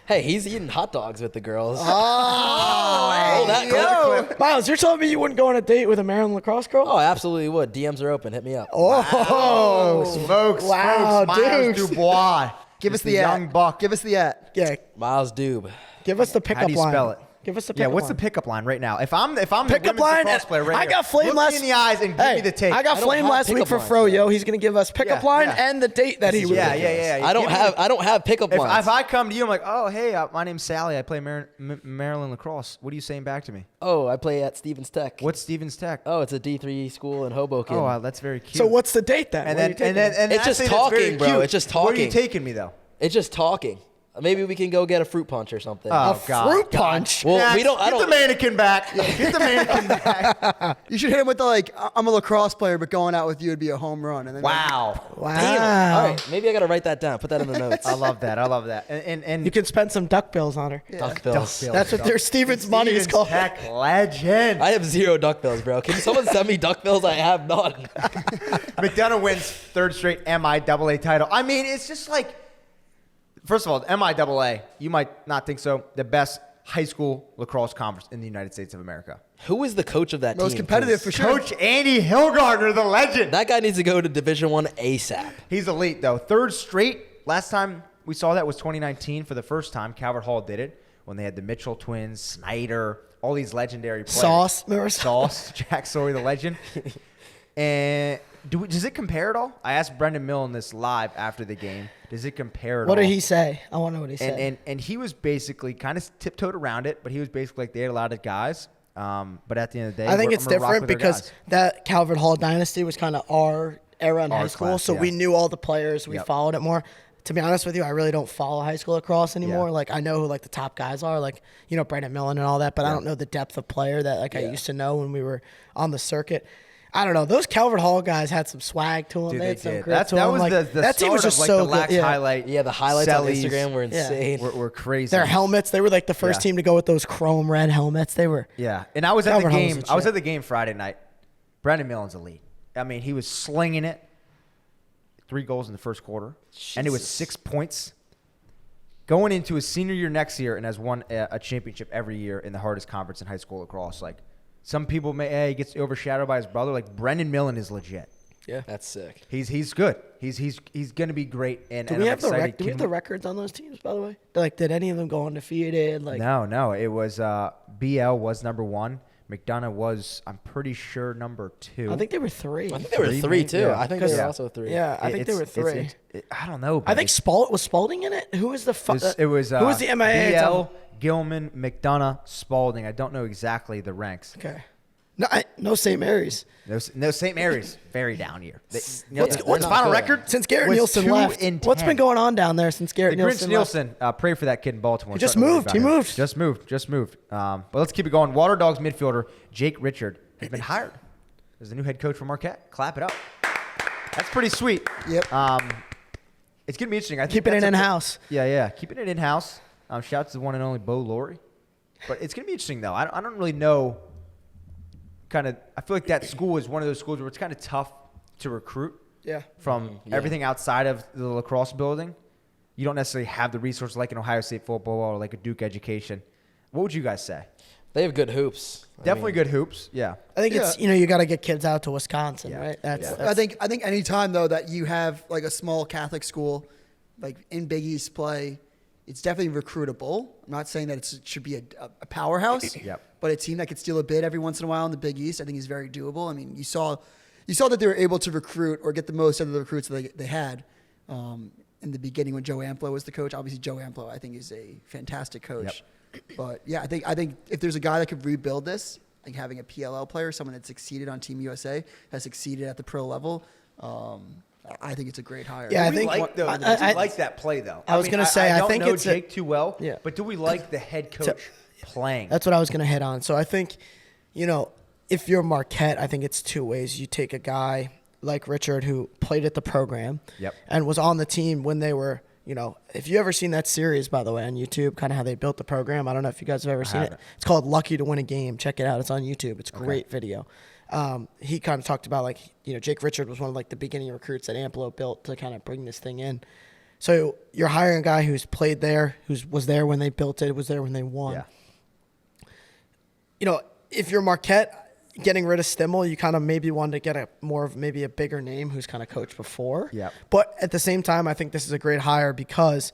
Hey, he's eating hot dogs with the girls. Oh, that clip. Miles, you're telling me you wouldn't go on a date with a Maryland lacrosse girl? Oh, I absolutely would. DMs are open. Hit me up. Oh, Folks, wow, Miles Dukes. Dubois. Give us is the young at. buck. Give us the at. Yeah, Miles Dube. give us the pickup How do you line. spell it? Give us the Yeah, pickup what's the line. pickup line right now? If I'm the Pickup women's line? lacrosse player right I here, got flame look last. me in the eyes and give me the take. I got I don't flame have last week pickup for lines, Froyo. though. He's gonna give us pickup Yeah, line yeah. and the date that he was. Yeah. I don't have pickup If lines. I come to you, I'm like, oh, hey, my name's Sally. I play Maryland lacrosse. What are you saying back to me? Oh, I play at Stevens Tech. What's Stevens Tech? Oh, it's a D3 school in Hoboken. Oh, wow, that's very cute. So what's the date then? And What are then you taking? and It's just actually, that's very talking, bro. cute. It's just Where are you talking. taking me though? It's just talking. Maybe we can go get a fruit punch or something. Oh, God. Fruit punch. Well, Yes, we don't. I Get the don't. mannequin back. Get the mannequin back. You should hit him with the I'm a lacrosse player, but going out with you would be a home run. And then Wow. Wow. Damn. All right, maybe I gotta write that down. Put that in the notes. I love that. I love that. And You can spend some duck bills on her. Duck bills. That's what their Stevens money is called. Tech legend. I have 0 duck bills, bro. Can someone send me duck bills? I have none. McDonough wins 3rd straight MIAA title. I mean, it's just like, first of all, MIAA, you might not think so, the best high school lacrosse conference in the United States of America. Who is the coach of that team? most competitive for sure. Coach Andy Hillgardner, the legend. That guy needs to go to Division I ASAP. He's elite, though. 3rd straight. Last time we saw that was 2019 for the first time. Calvert Hall did it when they had the Mitchell twins, Snyder, all these legendary players. Sauce. Remember Sauce, Jack Sawyer, the legend. And does it compare at all? I asked Brendan Milne this live after the game. Does it compare at all? What did he say? I want to know what he said. And he was basically kind of tiptoed around it, but he was basically like they had a lot of guys. But at the end of the day, I think we're- it's I'm gonna rock different with our because guys. that Calvert Hall dynasty was kind of our era in Our high school, class, so yeah. we knew all the players. We Yep. followed it more. To be honest with you, I really don't follow high school lacrosse anymore. Yeah. Like I know who like the top guys are, like Brandon Millen and all that, but I don't know the depth of player that I used to know when we were on the circuit. I don't know. Those Calvert Hall guys had some swag to them. Dude, they they had some did. grit to That them. was Like, the that team was start just of, like, so the good. Lax highlight. Yeah, the highlights on Sellies Instagram were insane. We're crazy. Their helmets, they were like the first Yeah. team to go with those chrome red helmets. They were. Yeah, and I was at the Calvert Hall was game. the I was shit. at the game Friday night. Brandon Millen's elite. I mean, he was slinging it. 3 goals in the first quarter, and it was 6 points. Going into his senior year next year, and has won a championship every year in the hardest conference in high school lacrosse. Like some people may, he gets overshadowed by his brother. Like Brendan Millen is legit. Yeah, that's sick. He's good. He's going to be great. And Do and we I'm have the excited. do we have the records on those teams? By the way, like did any of them go undefeated? Like No. It was BL was number 1. McDonough was, I'm pretty sure, number 2. I think they were 3. I think they were 3 maybe? too. Yeah. I think they were Yeah. also 3. Yeah, I think they were 3. I don't know. I think was Spalding in it. Who was the It was who was the MIA? BL, Gilman, McDonough, Spalding. I don't know exactly the ranks. Okay. No St. Mary's. No St. Mary's. Very down year. What's What's final record? Since Garrett was Nielsen 2 left? in What's 10. been going on down there since Garrett The Grinch Nielsen left? Nielsen, pray for that kid in Baltimore. He just Starting to worry moved. about He him. moved. Just moved. But let's keep it going. Water Dogs midfielder Jake Richard has been hired as the new head coach for Marquette. Clap it up. That's pretty sweet. Yep. It's gonna be interesting. I think Keeping it that's a- in-house. Yeah. Keeping it in house. Shout out to the one and only Bo Laurie. But it's gonna be interesting though. I don't really know. I feel like that school is one of those schools where it's kind of tough to recruit. Yeah. From everything outside of the lacrosse building. You don't necessarily have the resources like an Ohio State football or like a Duke education. What would you guys say? They have good hoops. Definitely good hoops. Yeah. I think it's you got to get kids out to Wisconsin, right? That's I think any time though that you have like a small Catholic school, like in Big East play, it's definitely recruitable. I'm not saying that it should be a powerhouse. Yep. But a team that could steal a bid every once in a while in the Big East, I think is very doable. I mean, you saw that they were able to recruit or get the most out of the recruits that they had in the beginning when Joe Amplo was the coach. Obviously, Joe Amplo, I think, is a fantastic coach. But yeah, I think if there's a guy that could rebuild this, like having a PLL player, someone that succeeded on Team USA, has succeeded at the pro level, I think it's a great hire. Yeah, I Do we think like, though, do we like that play though. I was gonna say, I don't think know it's Jake too well. Yeah. But do we like the head coach playing? That's what I was going to hit on. So I think, if you're Marquette, I think it's 2 ways. You take a guy like Richard who played at the program and was on the team when they were, if you ever seen that series, by the way, on YouTube, kind of how they built the program. I don't know if you guys have ever seen it. It's called Lucky to Win a Game. Check it out. It's on YouTube. It's a great video. He kind of talked about Jake Richard was one of the beginning recruits that Amplo built to kind of bring this thing in. So you're hiring a guy who's played there, was there when they built it, was there when they won. Yeah. If you're Marquette, getting rid of Stimmel, you kind of maybe want to get maybe a bigger name who's kind of coached before. Yeah. But at the same time, I think this is a great hire because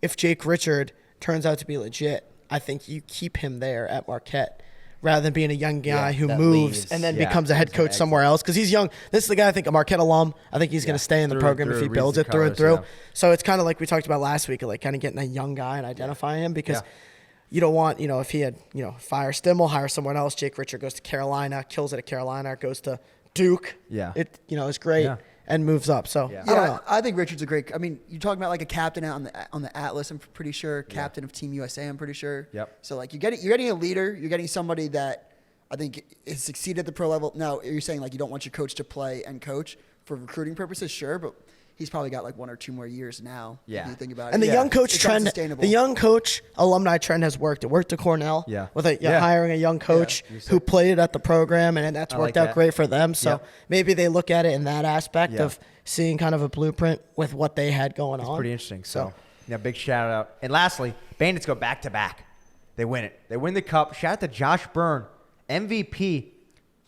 if Jake Richard turns out to be legit, I think you keep him there at Marquette rather than being a young guy who that moves leaves. and then becomes a head coach somewhere else because he's young. This is the guy, I think, a Marquette alum. I think he's going to stay in the program if he builds it through and through. So it's kind of like we talked about last week, like kind of getting a young guy and identifying him because you don't want, if he had, fire Stimmel, hire someone else. Jake Richard goes to Carolina, kills it at Carolina, goes to Duke. Yeah. It's great. Yeah. and moves up. So Yeah. I don't know. I think Richard's a great. I mean, you're talking about like a captain on the Atlas. I'm pretty sure captain of Team USA. I'm pretty sure. Yep. So like you're getting a leader. You're getting somebody that I think has succeeded at the pro level. Now you're saying like you don't want your coach to play and coach for recruiting purposes, sure, but he's probably got like 1 or 2 more years now. Yeah. If you think about it. And the young coach It's trend, unsustainable. the young coach alumni trend has worked. It worked at Cornell with hiring a young coach who played at the program, and that's worked out great for them. So maybe they look at it in that aspect of seeing kind of a blueprint with what they had going on. Pretty interesting. So, big shout out. And lastly, Bandits go back to back. They win it. They win the cup. Shout out to Josh Byrne, MVP,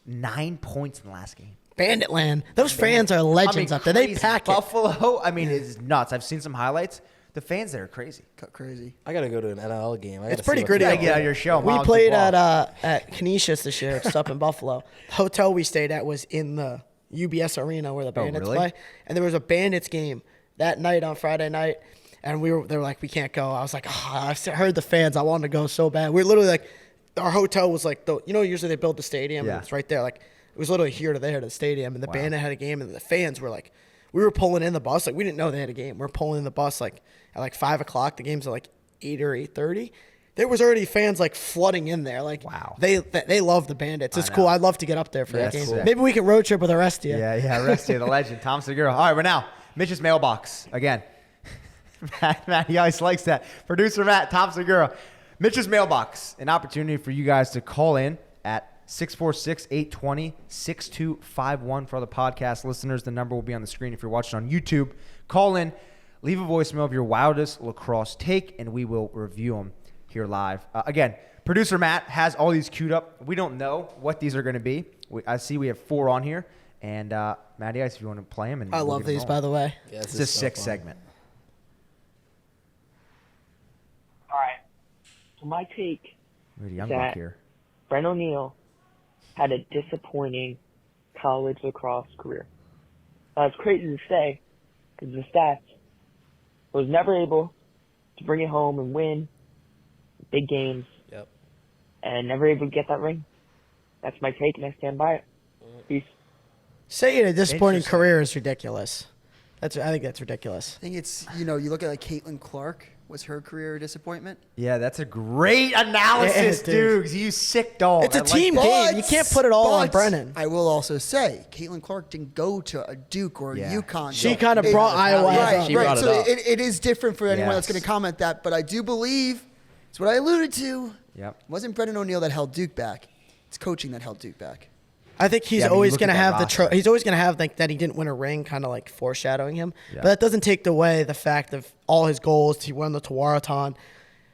9 points in the last game. Bandit land. Those fans are legends up there. They Crazy. pack it. Buffalo, it's nuts. I've seen some highlights. The fans there are crazy. Crazy. I gotta go to an NLL game. It's pretty gritty. You gotta get out of your show. We Miles played DePaul. at 𝐓𝐇𝐄 this year, just up in Buffalo. The hotel we stayed at was in the UBS Arena where the Bandits really? play, and there was a Bandits game that night on Friday night, and they were like, we can't go. I was like, I heard the fans. I wanted to go so bad. We were literally like, our hotel was like, usually they build the stadium, and it's right there. Like it was literally here to there to the stadium, and the Bandit had a game, and the fans were like, we were pulling in the bus. Like we didn't know they had a game. We're pulling in the bus like at like 5 o'clock. The game's at like 8 or 8:30. There was already fans like flooding in there. Like they love the Bandits. It's cool. I'd love to get up there for that game. Sick. Maybe we can road trip with the rest of you. Yeah, rest of the legend, Tom Segura. All right, but now Mitch's mailbox again. Matt, he always likes that. Producer Matt, Tom Segura. Mitch's mailbox, an opportunity for you guys to call in at 646-820-6251 for all the podcast listeners. The number will be on the screen if you're watching on YouTube. Call in, leave a voicemail of your wildest lacrosse take, and we will review them here live. Again, producer Matt has all these queued up. We don't know what these are going to be. I see we have 4 on here. And Matty Ice, if you want to play them. And I love these, by the way. Yeah, it's a sick segment. All right. So my take We had a young that buck here. Brent O'Neill had a disappointing college lacrosse career. It's crazy to say because the stats was never able to bring it home and win big games. Yep. And never able to get that ring. That's my take, and I stand by it. Peace. Saying a disappointing career is ridiculous. I think that's ridiculous. I think it's you look at like Caitlin Clark. Was her career a disappointment? Yeah, that's a great analysis, Yeah, dude. dude. You sick dog. It's a team game. You can't put it all on Brennan. I will also say, Caitlin Clark didn't go to a Duke or a UConn. She kind of brought Iowa up. She brought it So up. it is different for anyone that's Yes. going to comment that, but I do believe, it's what I alluded to. Yep. It wasn't Brendan O'Neill that held Duke back. It's coaching that held Duke back. I think he's Yeah, but you always look going to at that have roster. he's always going to have like that he didn't win a ring, kind of like foreshadowing him. Yeah. But that doesn't take away the fact of all his goals. He won the Tawaraton.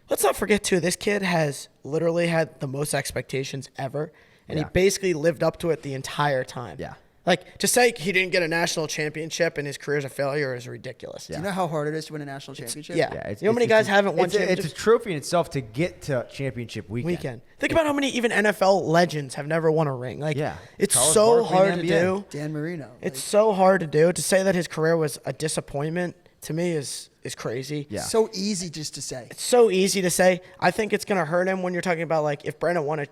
Let's not forget too, this kid has literally had the most expectations ever, and he basically lived up to it the entire time. Yeah. Like to say he didn't get a national championship and his career's a failure is ridiculous. Do you know how hard it is to win a national championship? Yeah. You know how many guys haven't won it's a championships? trophy in itself to get to championship weekend. Think about how many even NFL legends have never won a ring. Like, it's Charles so Barkley in hard the to NBA. do. Dan Marino. It's so hard to do. To say that his career was a disappointment to me is crazy. Yeah. So easy just to say. It's so easy to say. I think it's gonna hurt him when you're talking about like if Brandon won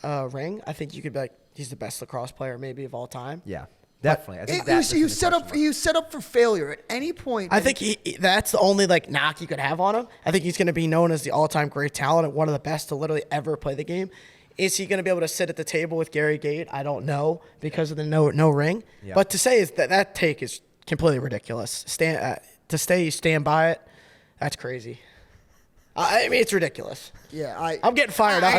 a ring. I think you could be like he's the best lacrosse player maybe of all time. Yeah, definitely. I think He was set up for failure at any point. I think that's the only like knock you could have on him. I think he's going to be known as the all-time great talent and one of the best to literally ever play the game. Is he going to be able to sit at the table with Gary Gate? I don't know because of the no ring. Yeah. But to say is that take is completely ridiculous. You stand by it. That's crazy. I mean, it's ridiculous. Yeah, I'm getting fired up. I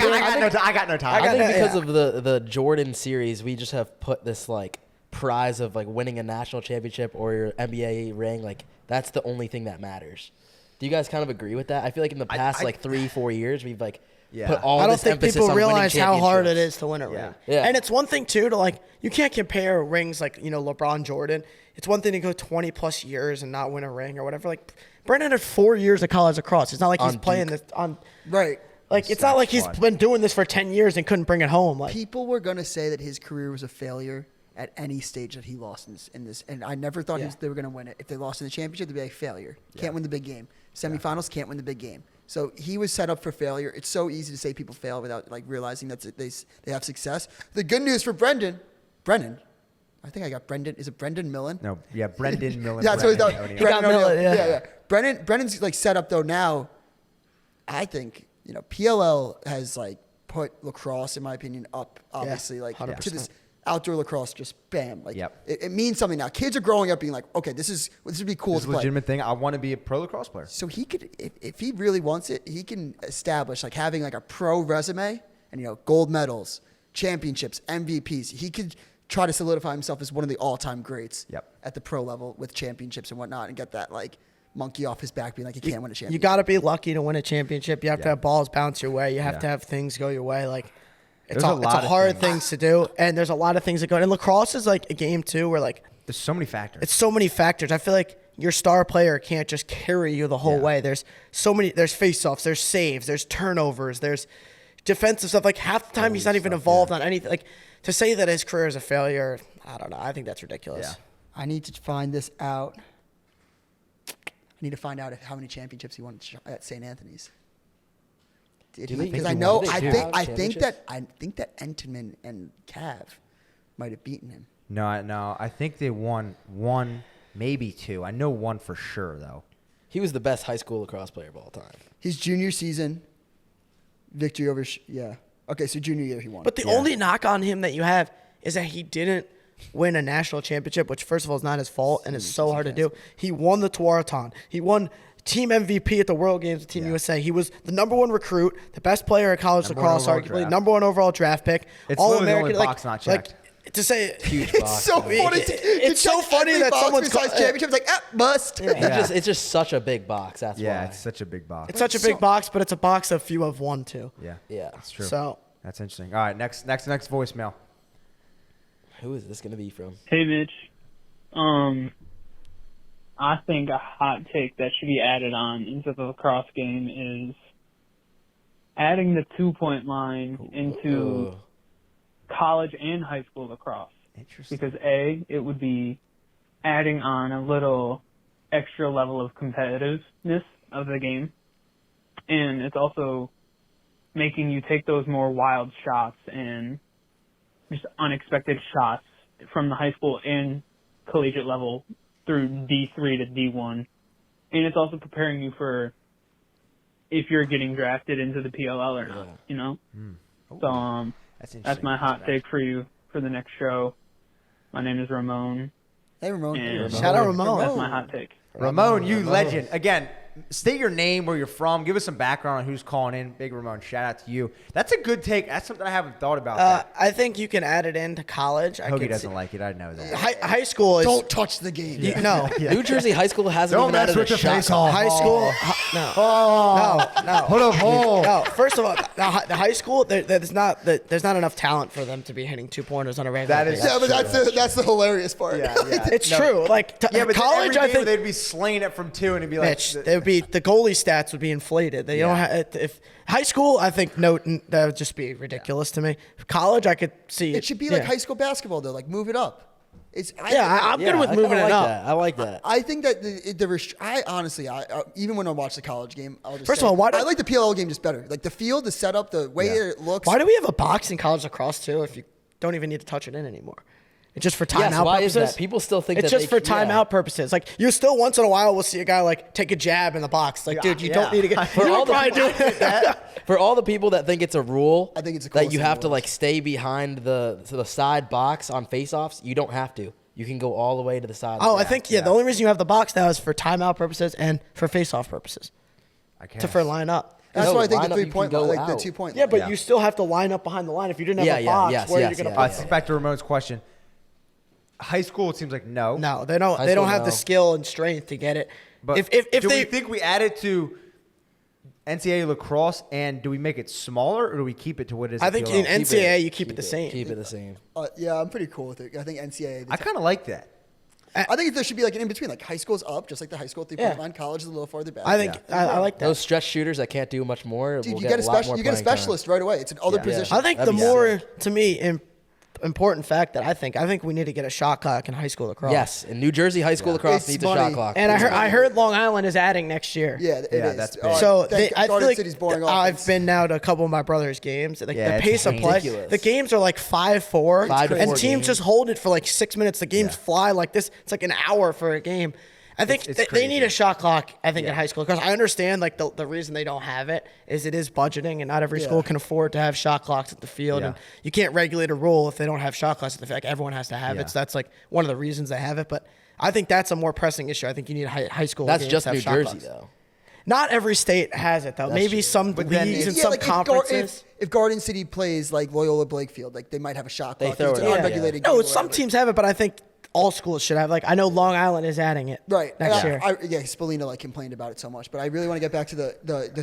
got no time. I think because of the Jordan series, we just have put this like prize of like winning a national championship or your NBA ring. Like that's the only thing that matters. Do you guys kind of agree with that? I feel like in the past like 3-4 years, we've like put all I don't this think emphasis people on winning realize how hard it championships. is to win a ring. Yeah. And it's one thing too to like you can't compare rings like LeBron Jordan. It's one thing to go 20 plus years and not win a ring or whatever. Like Brendan had 4 years of college lacrosse. It's not like he's playing this on right. Like it's not like he's been doing this for 10 years and couldn't bring it home. Like People were going to say that his career was a failure at any stage that he lost in this. And I never thought they were going to win it. If they lost in the championship, they'd be like failure. Can't win the big game. Semifinals, can't win the big game. So he was set up for failure. It's so easy to say people fail without like realizing that they have success. The good news for Brendan, I think I got Brendan. Is it Brendan Millen? No, yeah, Brendan Millen. Yeah, that's what Brendan he's O'Neill. Brendan O'Neill. Millen, yeah. Brendan's like set up though now. I think PLL has like put lacrosse, in my opinion, up obviously like 100%. to this outdoor lacrosse. Just bam, like Yep. it means something now. Kids are growing up being like, okay, this would be cool This is to a play. legitimate thing. I want to be a pro lacrosse player. So he could, if he really wants it, he can establish like having like a pro resume and gold medals, championships, MVPs. He could try to solidify himself as one of the all-time greats at the pro level with championships and whatnot, and get that like monkey off his back, being like he can't win a championship. You got to be lucky to win a championship. You have to have balls bounce your way. You have to have things go your way. Like it's a hard things to do, and there's a lot of things that go. And lacrosse is like a game too, where like there's so many factors. It's so many factors. I feel like your star player can't just carry you the whole way. There's so many. There's face-offs. There's saves. There's turnovers. There's defensive stuff. Like half the time he's not even involved on anything. Like to say that his career is a failure, I don't know. I think that's ridiculous. Yeah. I need to find this out. I need to find out how many championships he won at St. Anthony's. Because I think that Entenmann and 𝐓𝐇𝐄 might have beaten him. No, I think they won one, maybe two. I know one for sure though. He was the best high school lacrosse player of all time. His junior season, victory over Okay, so junior year he won. But the only knock on him that you have is that he didn't win a national championship, which first of all is not his fault and is so hard to do. He won the Tuaraton. He won team MVP at the World Games with Team USA. He was the #1 recruit, the best player in college lacrosse, arguably #1 overall draft pick. It's all literally American. The only box not checked. To say Huge box. It's so funny. It's so funny that someone's besides championships like bust. It's just such a big box. That's why. It's such a big box. It's such a big box, but it's a box of few have won too. Yeah. That's true. So that's interesting. All right, next voicemail. Who is this going to be from? Hey, Mitch. I think a hot take that should be added on into the lacrosse game is adding the 2-point line into college and high school lacrosse. Interesting. Because it would be adding on a little extra level of competitiveness of the game, and it's also making you take those more wild shots and just unexpected shots from the high school and collegiate level through D3 to D1. And it's also preparing you for if you're getting drafted into the PLL or not, So that's my hot take for you for the next show. My name is Ramon. Hey, Ramon. shout out Ramon. That's my hot take. Ramon, you legend. Again, state your name, where you're from. Give us some background on who's calling in. Big Ramon, shout out to you. That's a good take. That's something I haven't thought about. I think you can add it into college. Hoagie doesn't like it. I know that. High school is Don't touch the game. no. New Jersey high school hasn't Don't even mess added with a the shot. face-off. High school, no. Hold up, No, first of all, the high school there's not enough talent for them to be hitting 2-pointers on a regular That basis. is- Yeah, but that's the hilarious part. It's true. Like Yeah, but college, I think they'd be slaying it from 2, and it'd be like, Mitch, they would be the goalie stats would be inflated. They don't have if high school. I think that would just be ridiculous to me. College, I could see It should be like high school basketball though. Like move it up. I'm good with moving it up. I like that. I think that I honestly, even when I watch the college game, I'll just First say, of all, I like the PLL game just better. Like the field, the setup, the way it looks. Why do we have a box in college lacrosse too? If you don't even need to touch it in anymore. It's just for timeout why purposes. is that? People still think it's that just for timeout purposes. Like you still once in a while will see a guy like take a jab in the box. Like, dude, you don't need to get. For all for all the people that think it's a rule, I think it's the that coolest you thing have in to the like stay behind the side box on face-offs. You don't have to. You can go all the way to the side. Oh, I think the only reason you have the box now is for timeout purposes and for face-off purposes. I can't. For line up. That's No, why I think line the up, you can 3-point go line, like out. the 2-point. Yeah, but Yeah. you still have to line up behind the line. If you didn't have a box, where are you going to put it? Back to Ramon's question. High school, it seems like no. No, they don't. High They don't school, have no. the skill and strength to get it. But if do they we think we add it to NCAA lacrosse, and do we make it smaller, or do we keep it to what it is? I at think PLL? in NCAA you keep it the same. Keep it the same. Yeah, I'm pretty cool with it. I think NCAA. I kind of like that. I think there should be like an in between. Like high school's up, just like the high school 3-point Yeah. line. College is a little farther back. I think I like that. Those stretch shooters that can't do much more. Dude, will you get get a lot more you get a playing time. specialist right away. It's an other position. I think That'd the be more sick. to me important fact that I think we need to get a shot clock in high school lacrosse. Yes, in New Jersey, high school lacrosse It's needs money. a shot clock. And I heard Long Island is adding next year. Yeah, it is. that's big. So I feel like City's boring I've offense. been now to a couple of my brother's games. Like Yeah, the it's pace of play, ridiculous. the games are like 5-4, 5-4 and teams games. just hold it for like 6 minutes. The games fly like this. It's like an hour for a game. I think It's they need crazy. a shot clock. I think in high school, because I understand like the reason they don't have it is budgeting, and not every school can afford to have shot clocks at the field, Yeah. and you can't regulate a rule if they don't have shot clocks at the field. Like everyone has to have Yeah. it. So that's like one of the reasons they have it. But I think that's a more pressing issue. I think you need high school. That's games just to have New shot Jersey, clocks. though. Not every state has it though. Maybe true. some But then leagues and Yeah, some like conferences. if Garden City plays like Loyola Blakefield, like they might have a shot They clock. throw It's it an out, unregulated No, game or some whatever. teams have it, but I think all schools should have. Like I know Long Island is adding it Right. next And year. Spallina like complained about it so much, but I really want to get back to the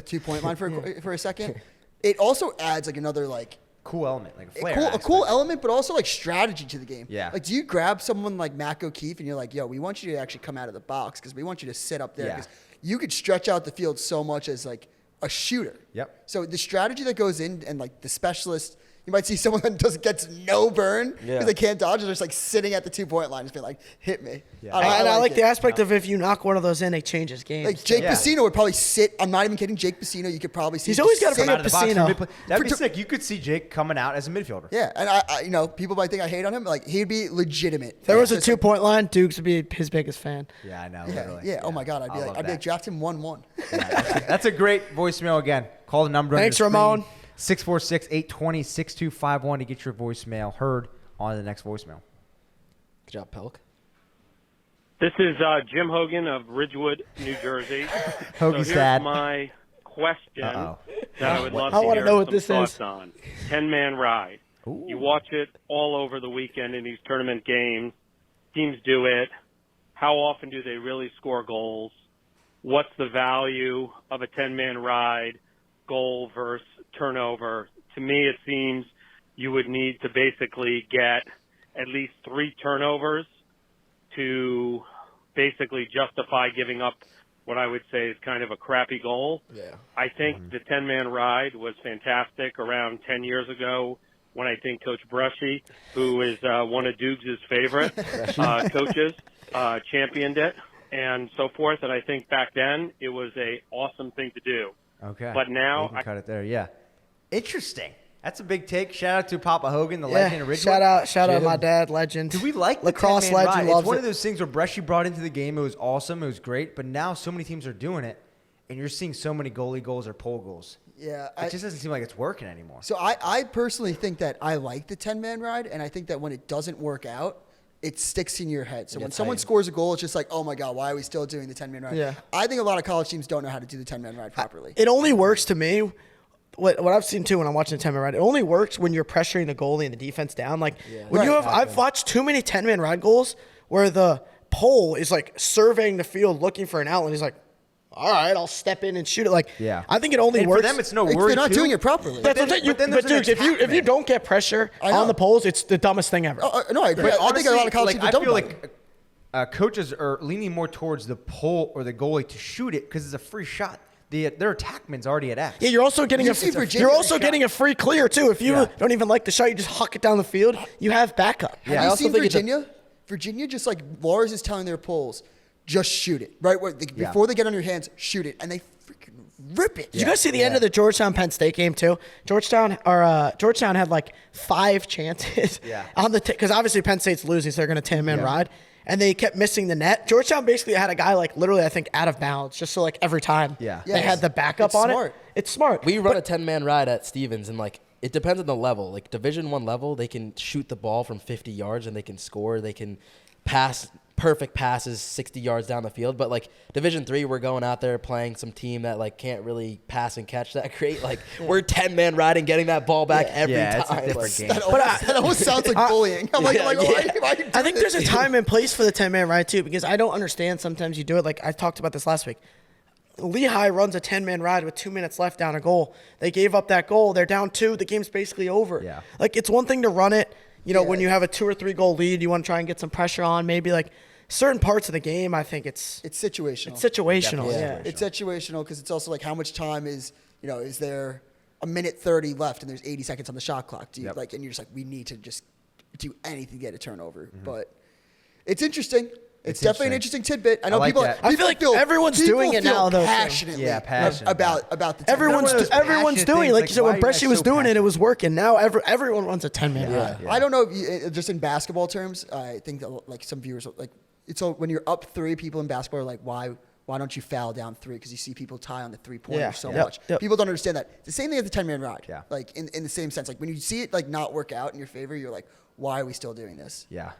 2-point line for a second. It also adds like another like Cool element, like a flair. a cool aspect. element, but also like strategy to the game. Yeah. Like, do you grab someone like Mac O'Keefe and you're like, yo, we want you to actually come out of the box because we want you to sit up there Yeah. because you could stretch out the field so much as like a shooter. Yep. So the strategy that goes in and like the specialist, you might see someone that gets no burn because Yeah. they can't dodge. They're just like sitting at the 2-point line, just being like, hit me. Yeah. And I like it. the aspect of if you knock one of those in, it changes games. Like Jake Yeah. Pacino would probably sit. I'm not even kidding. Jake Pacino, you could probably see. He's always just got to sit- bring Out up of the box for Pacino. mid-play. That'd be For- sick. You could see Jake coming out as a midfielder. Yeah, and I people might think I hate on him. Like he'd be legitimate. If there was a Just like- 2-point line, Dukes would be his biggest fan. Yeah, I know. Yeah, literally. yeah. Oh my God, I love I'd be like, that. draft him 1-1. That's a great voicemail again. Call the number. Thanks, Ramon. 646-820-6251 to get your voicemail heard on the next voicemail. Good job, Pelk. This is Jim Hogan of Ridgewood, New Jersey. Hoagie's so here's sad. my question Uh-oh. that I would love I to wanna hear know what some this thoughts is. on. 10-man ride. Ooh. You watch it all over the weekend in these tournament games. Teams do it. How often do they really score goals? What's the value of a 10-man ride, goal versus turnover? To me, it seems you would need to basically get at least 3 turnovers to basically justify giving up what I would say is kind of a crappy goal. Yeah. I think the 10-man ride was fantastic around 10 years ago when I think Coach Brushy, who is one of Dukes' favorite coaches, championed it and so forth. And I think back then it was a awesome thing to do. Okay. But now We can cut it there. Yeah. Interesting. That's a big take. Shout out to Papa Hogan, the Yeah, legend of Ridgewood. shout out my dad, legend. Do we like the lacrosse 10-man legend? ride? Loves It's one it. of those things where Bresci brought into the game. It was awesome. It was great. But now so many teams are doing it, and you're seeing so many goalie goals or pole goals. Yeah, It just doesn't seem like it's working anymore. So I personally think that I like the 10-man ride, and I think that when it doesn't work out, it sticks in your head. So when gets someone hyped. scores a goal, it's just like, oh my God, why are we still doing the 10-man ride? Yeah. I think a lot of college teams don't know how to do the 10-man ride properly. It only works to me. What I've seen too when I'm watching the 10-man ride, it only works when you're pressuring the goalie and the defense down. Like when you have, I've watched too many 10-man ride goals where the pole is like surveying the field looking for an outlet. He's like, all right, I'll step in and shoot it. Like, Yeah. I think it only And works. for them, it's no Like, worry. they're not too. doing it properly. That's what I'm saying. but then there's But an dudes, if you attackman. don't get pressure I know. on the poles, it's the dumbest thing ever. No, I agree. But I think a lot of college honestly, teams are I dumb feel about it. like coaches are leaning more towards the pole or the goalie to shoot it because it's a free shot. Their attackman's already at X. Yeah, you're also getting You see Virginia you're also shot. getting a free clear too. If you Yeah. don't even like the shot, you just huck it down the field. You have backup. Yeah. Have I you also seen think it's a- Virginia? Virginia just like Lars is telling their poles, just shoot it. Right? Yeah. Before they get on your hands, shoot it. And they freaking rip it. Did you guys see the end of the Georgetown Penn State game too? Georgetown had like 5 chances Yeah. on the because obviously Penn State's losing, so they're going to 10-man ride, and they kept missing the net. Georgetown basically had a guy like literally I think out of bounds, just so like every time Yeah. they had the backup It's on smart. it. It's smart. We run a 10-man ride at Stevens, and like it depends on the level. Like Division I level, they can shoot the ball from 50 yards and they can score. They can pass perfect passes 60 yards down the field. But like Division III, we're going out there playing some team that like can't really pass and catch that great. Like we're 10-man riding, getting that ball back every Yeah, it's a time. different Like, game. That almost sounds like bullying. I'm like, Yeah, why are you doing I think there's a this? time and place for the 10-man ride too, because I don't understand sometimes you do it. Like I talked about this last week. Lehigh runs a 10-man ride with 2 minutes left down a goal. They gave up that goal. They're down 2. The game's basically over. Yeah. Like it's one thing to run it. You know, when you have a 2 or 3 goal lead, you want to try and get some pressure on. Maybe like certain parts of the game, I think it's situational. It's situational. Definitely Yeah. It's situational because it's also like how much time is there a minute 30 left and there's 80 seconds on the shot clock? Do you Yep. like, and you're just like, we need to just do anything to get a turnover. But it's interesting. It's definitely an interesting tidbit. I know people. I feel like everyone's doing it now, though. Passionately, about the everyone's doing it. Like you said, when Bresci was doing it, it was working. Now everyone runs a 10-man ride. I don't know, just in basketball terms, I think that like some viewers like so when you're up 3, people in basketball are like, why don't you foul down 3? Because you see people tie on the 3-pointer so much. People don't understand that. It's the same thing as the 10-man ride. Yeah. Like in the same sense, like when you see it like not work out in your favor, you're like, why are we still doing this? Yeah.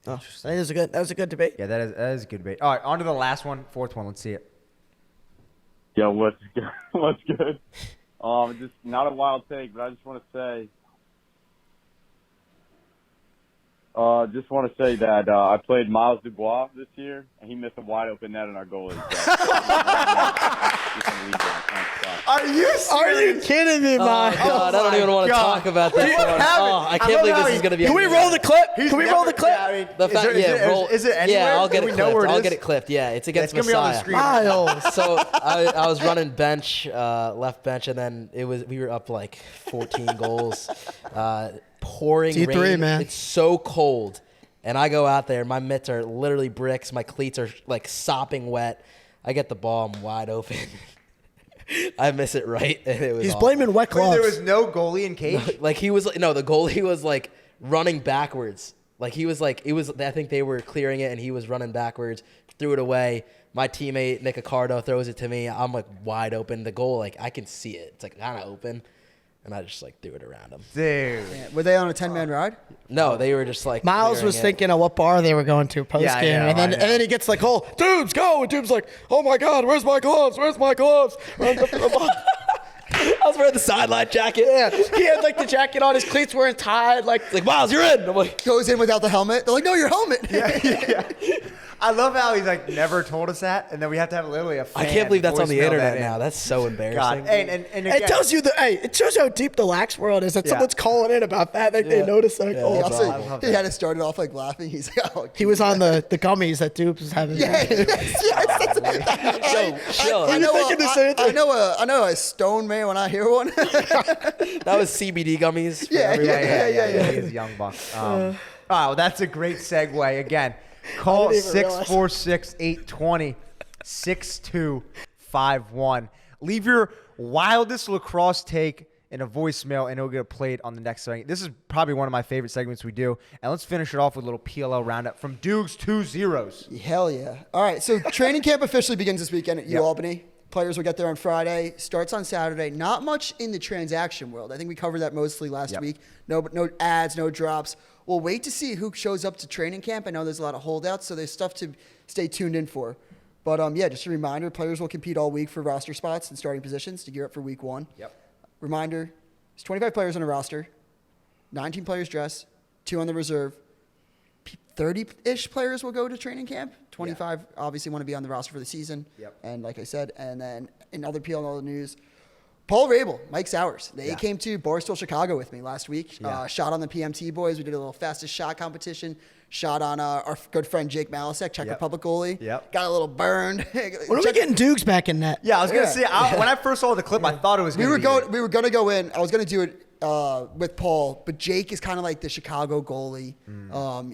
Oh, that was a good debate. Yeah, that is a good debate. All right, on to the last one, 4th one. Let's see it. Yeah, what's good? What's good? Just not a wild take, but I just want to say that I played Miles Dubois this year, and he missed a wide open net in our goalie. Are you kidding me, Miles? God, I don't even want to talk about this one. I can't believe this is going to be. Can we roll the clip? Can we roll the clip? Is it anywhere? Yeah, I'll get it clipped. I'll get it clipped. Yeah, it's against Messiah. Miles. So I was running bench, left bench, and then we were up like 14 goals. Pouring T3, rain. man. It's so cold. And I go out there. My mitts are literally bricks. My cleats are like sopping wet. I get the ball. I'm wide open. I miss it right. And it was He's awful. blaming wet gloves. Wait, there was no goalie in cage? Like he was no, the goalie was like running backwards. Like he was like, I think they were clearing it and he was running backwards, threw it away. My teammate, 𝐓𝐇𝐄 throws it to me. I'm like wide open. The goal, like I can see it. It's like kind of open. And I just like threw it around him. Dude. Yeah. Were they on a 10-man ride? No, they were just like Miles was thinking of what bar they were going to post game, and then he gets like, "Oh, Dubes, go!" And Dubes like, "Oh my God, where's my gloves? Where's my gloves?" Runs up to the bar. I was wearing the sideline jacket. Yeah, he had like the jacket on. His cleats weren't tied. Like Miles, you're in. I'm like, goes in without the helmet. They're like, no, your helmet. Yeah. I love how he's like never told us that, and then we have to have literally a fan. I can't believe that's on the internet that now. That's so embarrassing. God. And again, it tells you it shows how deep the Lax world is. That someone's calling in about that. Like they notice that. He had to start it off like laughing. He's like, oh, he was on the gummies that Dubes was having. I know a stone man when I hear one. That was CBD gummies. Yeah. He's a young buck. All right, well, that's a great segue. Again, call 646-820-6251. Leave your wildest lacrosse take in a voicemail, and it'll get played on the next segment. This is probably one of my favorite segments we do. And let's finish it off with a little PLL roundup from Dukes 2-0s. Hell yeah. All right, so training camp officially begins this weekend at UAlbany. Players will get there on Friday. Starts on Saturday. Not much in the transaction world. I think we covered that mostly last week. No ads, no drops. We'll wait to see who shows up to training camp. I know there's a lot of holdouts, so there's stuff to stay tuned in for. But, just a reminder, players will compete all week for roster spots and starting positions to gear up for week 1. Reminder, there's 25 players on a roster, 19 players dress, 2 on the reserve. 30-ish players will go to training camp. 25 obviously want to be on the roster for the season. And like I said, and then in other PLL news, Paul Rabel, Mike Sowers. They came to Barstool, Chicago with me last week. Shot on the PMT boys. We did a little fastest shot competition. Shot on our good friend Jake Malasek, Czech Republic goalie. Got a little burned. When are we getting Dukes back in net? Yeah, I was going to say, when I first saw the clip, I thought it was going to be. We were going to go in. I was going to do it with Paul, but Jake is kind of like the Chicago goalie.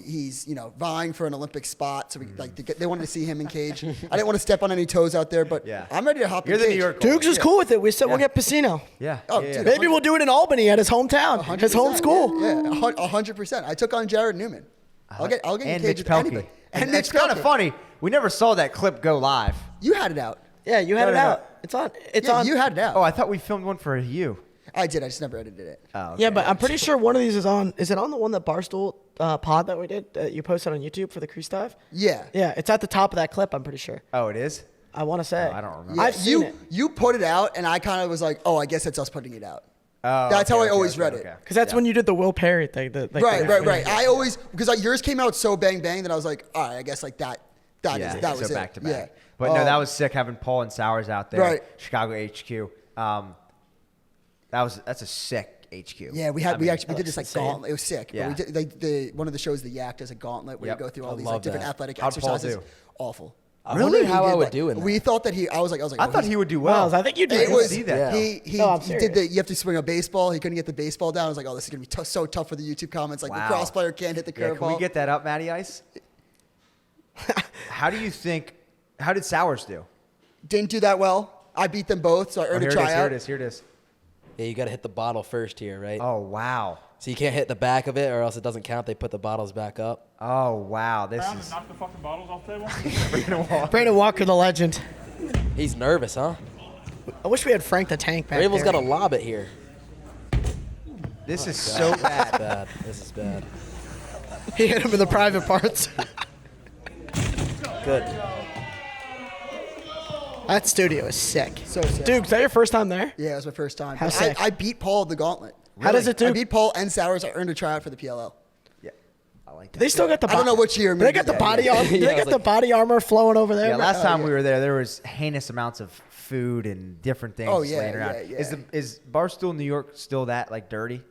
He's vying for an Olympic spot, so they wanted to see him in cage. I didn't want to step on any toes out there, but I'm ready to hop in cage. New York Dukes is cool with it. We said we'll get Pacino. Dude, maybe we'll do it in Albany at his hometown, his home school. 100%. I took on Jared Newman. I'll get in cage Mitch Pehlke. And it's kind of funny. We never saw that clip go live. You had it out. Yeah, you had it out. It's on. It's on. You had it out. Oh, I thought we filmed one for you. I did. I just never edited it. Oh, okay. Yeah, but I'm pretty sure one of these is on. Is it on the one that Barstool pod that we did that you posted on YouTube for the crease dive? Yeah. Yeah, it's at the top of that clip. I'm pretty sure. Oh, it is? I want to say. Oh, I don't remember. I've seen it. You put it out, and I kind of was like, oh, I guess it's us putting it out. Oh, that's how I always read it. Because that's when you did the Will Perry thing. Right. I always, because yours came out so bang that I was like, all right, I guess like that was it. Back to back. Yeah. But no, that was sick having Paul and Sowers out there. Right. Chicago HQ. That's a sick HQ. Yeah, we did this like gauntlet. It was sick. Yeah. But we did one of the shows, the Yak does a gauntlet where you go through all these like different athletic How'd Paul exercises. do? Awful. I wondered how I would do in that. We thought that I was like, I thought he would do well. Miles, I think you did. See that. Yeah. He did you have to swing a baseball. He couldn't get the baseball down. I was like, oh, this is gonna be so tough for the YouTube comments. Like the cross player can't hit the curveball. Can we get that up, Matty Ice? How did Sowers do? Didn't do that well. I beat them both, so I earned a tryout. Here it is. Yeah, you got to hit the bottle first here, right? Oh, wow. So you can't hit the back of it, or else it doesn't count. They put the bottles back up. Oh, wow. This is... Knock the fucking bottles off the table. Brandon Walker, the legend. He's nervous, huh? I wish we had Frank the Tank back Rabel's there. got to lob it here. This is so bad. This is bad. He hit him in the private parts. Good. That studio is sick. So sick. Dude, is that your first time there? Yeah, it was my first time. How sick? I beat Paul at the gauntlet. How does it do? I beat Paul and Sowers. I earned a tryout for the PLL. Yeah, I like that. They still got the. I don't know which year. They got the body armor. They got the body armor flowing over there. Yeah, last time we were there was heinous amounts of food and different things laying around. Yeah. Is Barstool New York still that like dirty?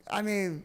I mean,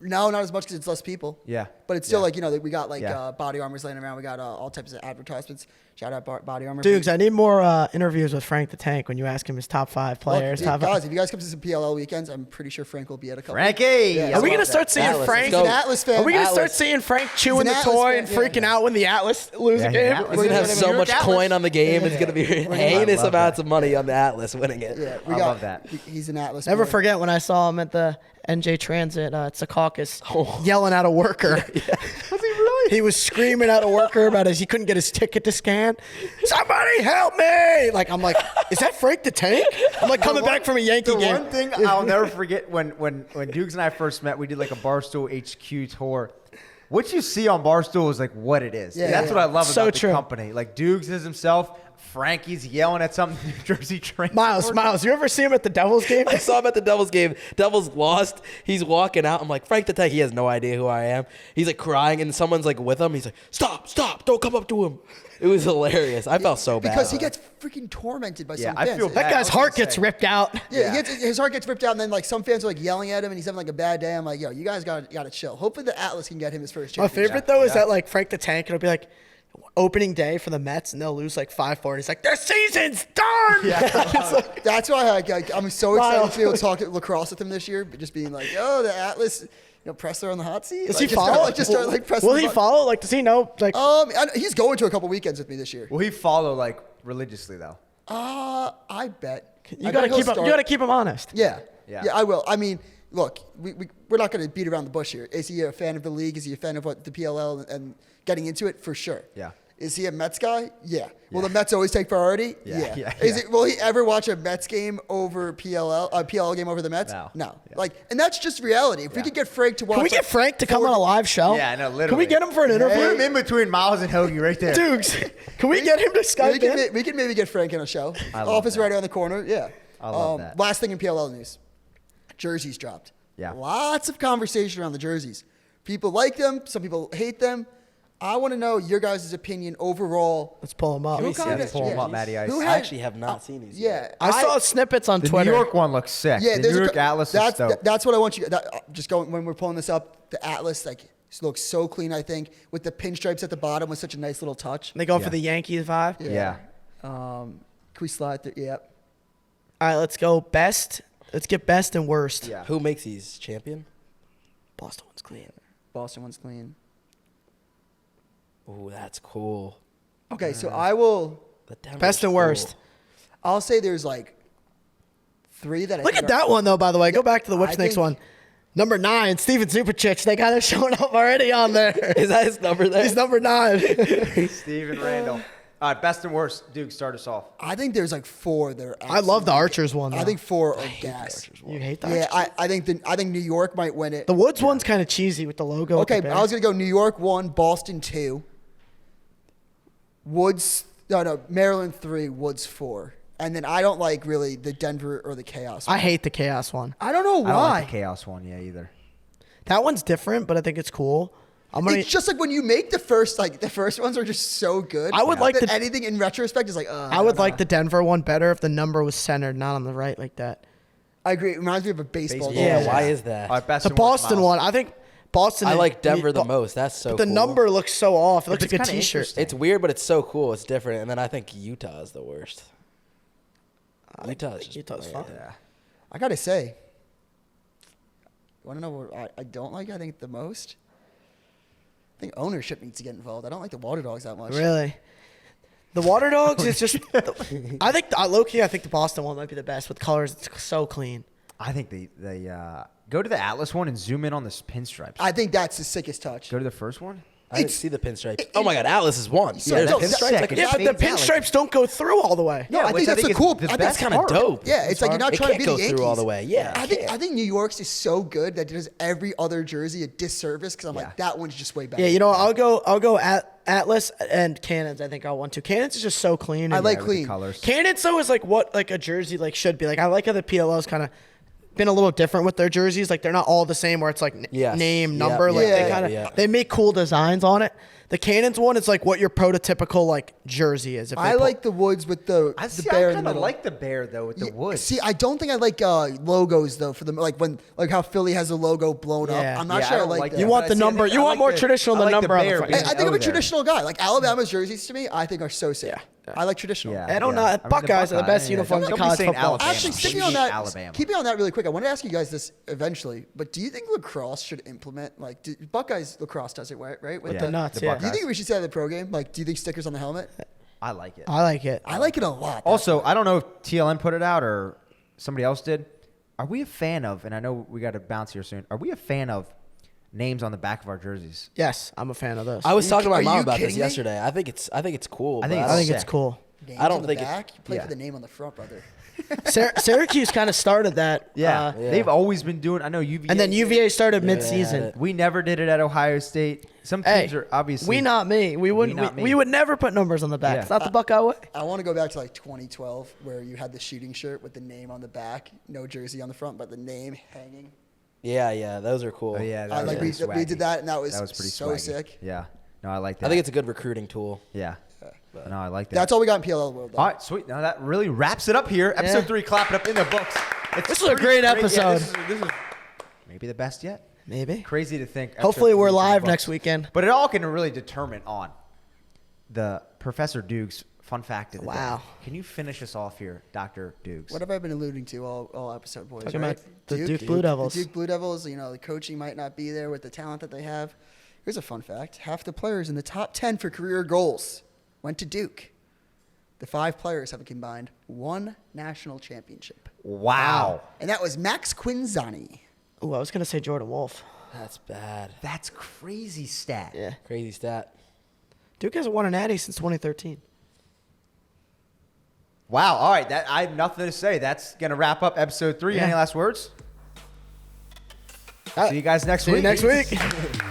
no, not as much because it's less people. Yeah. But it's still like, we got like Yeah. body armors laying around. We got all types of advertisements. Shout out body armor. Dukes, I need more interviews with Frank the Tank when you ask him his top 5 players. Look, guys, if you guys come to some PLL weekends, I'm pretty sure Frank will be at a couple. Frankie! Yeah, Are we gonna start seeing Atlas, Frank? let's go. He's an Atlas fan. Are we gonna start Atlas. seeing Frank chewing the He's an toy Atlas and fan, freaking out when the Atlas lose a game? He's going to have so much coin on the game. It's going to be heinous love amounts of money on the Atlas winning it. Yeah, I love that. He's an Atlas. Never boy. forget when I saw him at the NJ Transit Secaucus yelling at a worker. Yeah. Was he really? He was screaming at a worker about he couldn't get his ticket to scan. Somebody help me! Like I'm like, is that Frank the Tank? I'm like coming back from a Yankee game. One thing I'll never forget when Dukes and I first met, we did like a Barstool HQ tour. What you see on Barstool is like what it is. Yeah, That's yeah. what I love So about true. the company. Like Dukes is himself. Frankie's yelling at some New Jersey train. Miles, you ever see him at the Devils game? I saw him at the Devils game. Devils lost. He's walking out. I'm like, Frank the Tank, he has no idea who I am. He's like crying, and someone's like with him. He's like, stop, don't come up to him. It was hilarious. I felt so bad. Because he gets freaking tormented by some I fans. feel That bad. guy's heart gets ripped out. Yeah, his heart gets ripped out, and then like some fans are like yelling at him, and he's having like a bad day. I'm like, yo, you guys got to chill. Hopefully the Atlas can get him his first My championship. favorite though is that like Frank the Tank, it'll be like opening day for the Mets, and they'll lose like 5-4, and he's like, their season's done. It's like, That's why I'm so excited to be able to talk lacrosse with him this year. But just being like, oh, the Atlas, Pressler on the hot seat. does Like, he follow? pressing Will the he button. follow? Like, does he know? Like, He's going to a couple weekends with me this year. Will he follow like religiously though? I bet. you gotta keep him honest. Yeah. Yeah. I will. I mean, look, we're not going to beat around the bush here. Is he a fan of the league? Is he a fan of what the PLL and getting into it? For sure. Yeah. Is he a Mets guy? Yeah. Will the Mets always take priority? Yeah. Will he ever watch a Mets game over a PLL game over the Mets? No. Yeah. And that's just reality. If we could get Frank to watch, Can we get Frank to come on a live show? Yeah, no, literally. Can we get him for an interview? Put him in between Miles and Hoagie right there. Dukes, can we get him to Skype in? we can maybe get Frank in a show. I love Office that. right around the corner. Yeah. I love that. Last thing in PLL news. Jerseys dropped. Yeah. Lots of conversation around the jerseys. People like them. Some people hate them. I want to know your guys' opinion overall. Let's pull him up. Who kinda- Pull him up, Matty Ice. Who I had- actually have not seen these. Yeah. I saw snippets on The Twitter. New York one looks sick. Yeah, the there's New a York co- Atlas that's, is dope. That's what I want you. Just going when we're pulling this up. The Atlas looks so clean. I think with the pinstripes at the bottom was such a nice little touch. They go for the Yankees vibe. Yeah. Can we slide through? Yep. All right, let's go best. Let's get best and worst. Yeah. Who makes these? Champion? Boston one's clean. Boston one's clean. Ooh, that's cool. Okay, so I will. The Denver's Best and cool. worst. I'll say there's like 3 that I Look think at that one though. By the way, go back to the I Whip Snakes think- one. Number 9, Steven Zupacich. They got it showing up already on there. Is that his number there? He's number 9. Steven Randall. All right, best and worst. Duke, start us off. I think there's like 4 that are. I love the Archers one. I though. think 4 are gas. You hate the Yeah, Archers? I think New York might win it. The Woods one's kind of cheesy with the logo. Okay, at the back. I was gonna go New York 1, Boston 2, Maryland 3, Woods 4, and then I don't like really the Denver or the Chaos one. I hate the Chaos one. I don't know why. I don't like the Chaos one, either. That one's different, but I think it's cool. It's just like when you make the first ones are just so good. I would like that the- anything in retrospect is like. I would like the Denver one better if the number was centered, not on the right like that. I agree. It reminds me of a baseball. Yeah, game. why is that? All right, best The and worst, Boston Miles. one, I think Boston. I and like Denver the Bo- most. That's so But the cool. number looks so off. It looks It's like a kinda T-shirt. interesting. It's weird, but it's so cool. It's different. And then I think Utah is the worst. Utah's fun. Yeah. I gotta say, you want to know what I don't like? I think the most. I think ownership needs to get involved. I don't like the Water Dogs that much. Really? The Water Dogs is just. I think low key. I think the Boston one might be the best with colors. It's so clean. I think they go to the Atlas one and zoom in on the pinstripes. I think that's the sickest touch. Go to the first one. I didn't see the pinstripes. Oh my God, Atlas is one. So- There's no, pinstripes. second. Like, Yeah, but the pinstripes don't go through all the way. No, Yeah, I which think I that's think the is cool. the I think that's kind of dope. Yeah, it's like you're not It trying to can't be go the Yankees. through all the way. Yeah, I think New York's is so good that it does every other jersey a disservice because I'm Yeah. like that one's just way better. Yeah, you know, I'll go at Atlas and Cannons. I think I'll want to. Cannons is just so clean. I and- like with the clean. colors. Cannons though is like what like a jersey like should be. Like I like how the PLL's kind of been a little different with their jerseys. Like they're not all the same where it's like Yes. name, Yeah, number. Like they yeah, kind of yeah. they make cool designs on it. The Cannons one is like what your prototypical like jersey is. If they I put- like the woods with the I bear in the kind of middle. like the bear though with the wood. See, I don't think I like logos though for the like when like how Philly has a logo blown Yeah. up. I'm not Yeah, I sure I don't like like that. that. You want But the I see, I number. think You I want like more the- traditional I the like the number on the bear front. being I think I'm a there. traditional guy. Like Alabama's jerseys to me, I think are so sick. Yeah. I like traditional. Yeah, I don't know. I mean, the Buckeyes are the best Buckeyes, uniforms in don't be college saying football. Alabama. Actually, sticking Maybe on that, Alabama. keeping on that really quick, I want to ask you guys this eventually. But do you think lacrosse should implement like Buckeyes lacrosse does it right? With Yeah, the nuts, the yeah. Do you Buckeyes. think we should say that in the pro game? Like, do you think stickers on the helmet? I like it. I like it. I like it a lot. Also, I don't know if TLN put it out or somebody else did. Are we a fan of? And I know we got to bounce here soon. Are we a fan of names on the back of our jerseys? Yes, I'm a fan of those. I was talking to my Are mom you about this kidding me? yesterday. I think it's cool. I think but I think sick. it's cool. Names I don't on the think it- back. You play yeah. for the name on the front, brother. Syracuse kind of started that. Yeah. Yeah. They've always been doing. I know UVA. And then UVA started Yeah, mid-season. yeah. We never did it at Ohio State. Some Hey, teams are obviously. we not me. We wouldn't. not We, me. would never put numbers on the back. Yeah. It's not the Buckeye way. I want to go back to like 2012 where you had the shooting shirt with the name on the back, no jersey on the front, but the name hanging. Yeah, those are cool. Oh yeah, that I was like pretty we did swaggy. that, and that was pretty so swaggy. sick. Yeah. No, I like that. I think it's a good recruiting tool. Yeah. No, I like that. That's all we got in PLL world. Though. All right, sweet. Now that really wraps it up here. Episode 3, clap it up in the books. This was a great episode. This is maybe the best yet. Maybe. Crazy to think. episode Hopefully 3 we're is in the live books. next weekend. But it all can really determine on the Professor Dukes fun fact of the Wow. day. Can you finish us off here, Dr. Dukes? What have I been alluding to all episode, boys? Talking right? about the Duke Blue Devils. The Duke Blue Devils. You know, the coaching might not be there with the talent that they have. Here's a fun fact: half the players in the top 10 for career goals went to Duke. The 5 players have a combined 1 national championship, Wow. and that was Max Quinzani. Ooh, I was gonna say Jordan Wolf. That's bad. That's crazy stat. Yeah. Crazy stat. Duke hasn't won an Natty since 2013. Wow. All right. That I have nothing to say. That's gonna wrap up episode 3. Yeah. Any last words? Uh, See you guys next See week. you next week.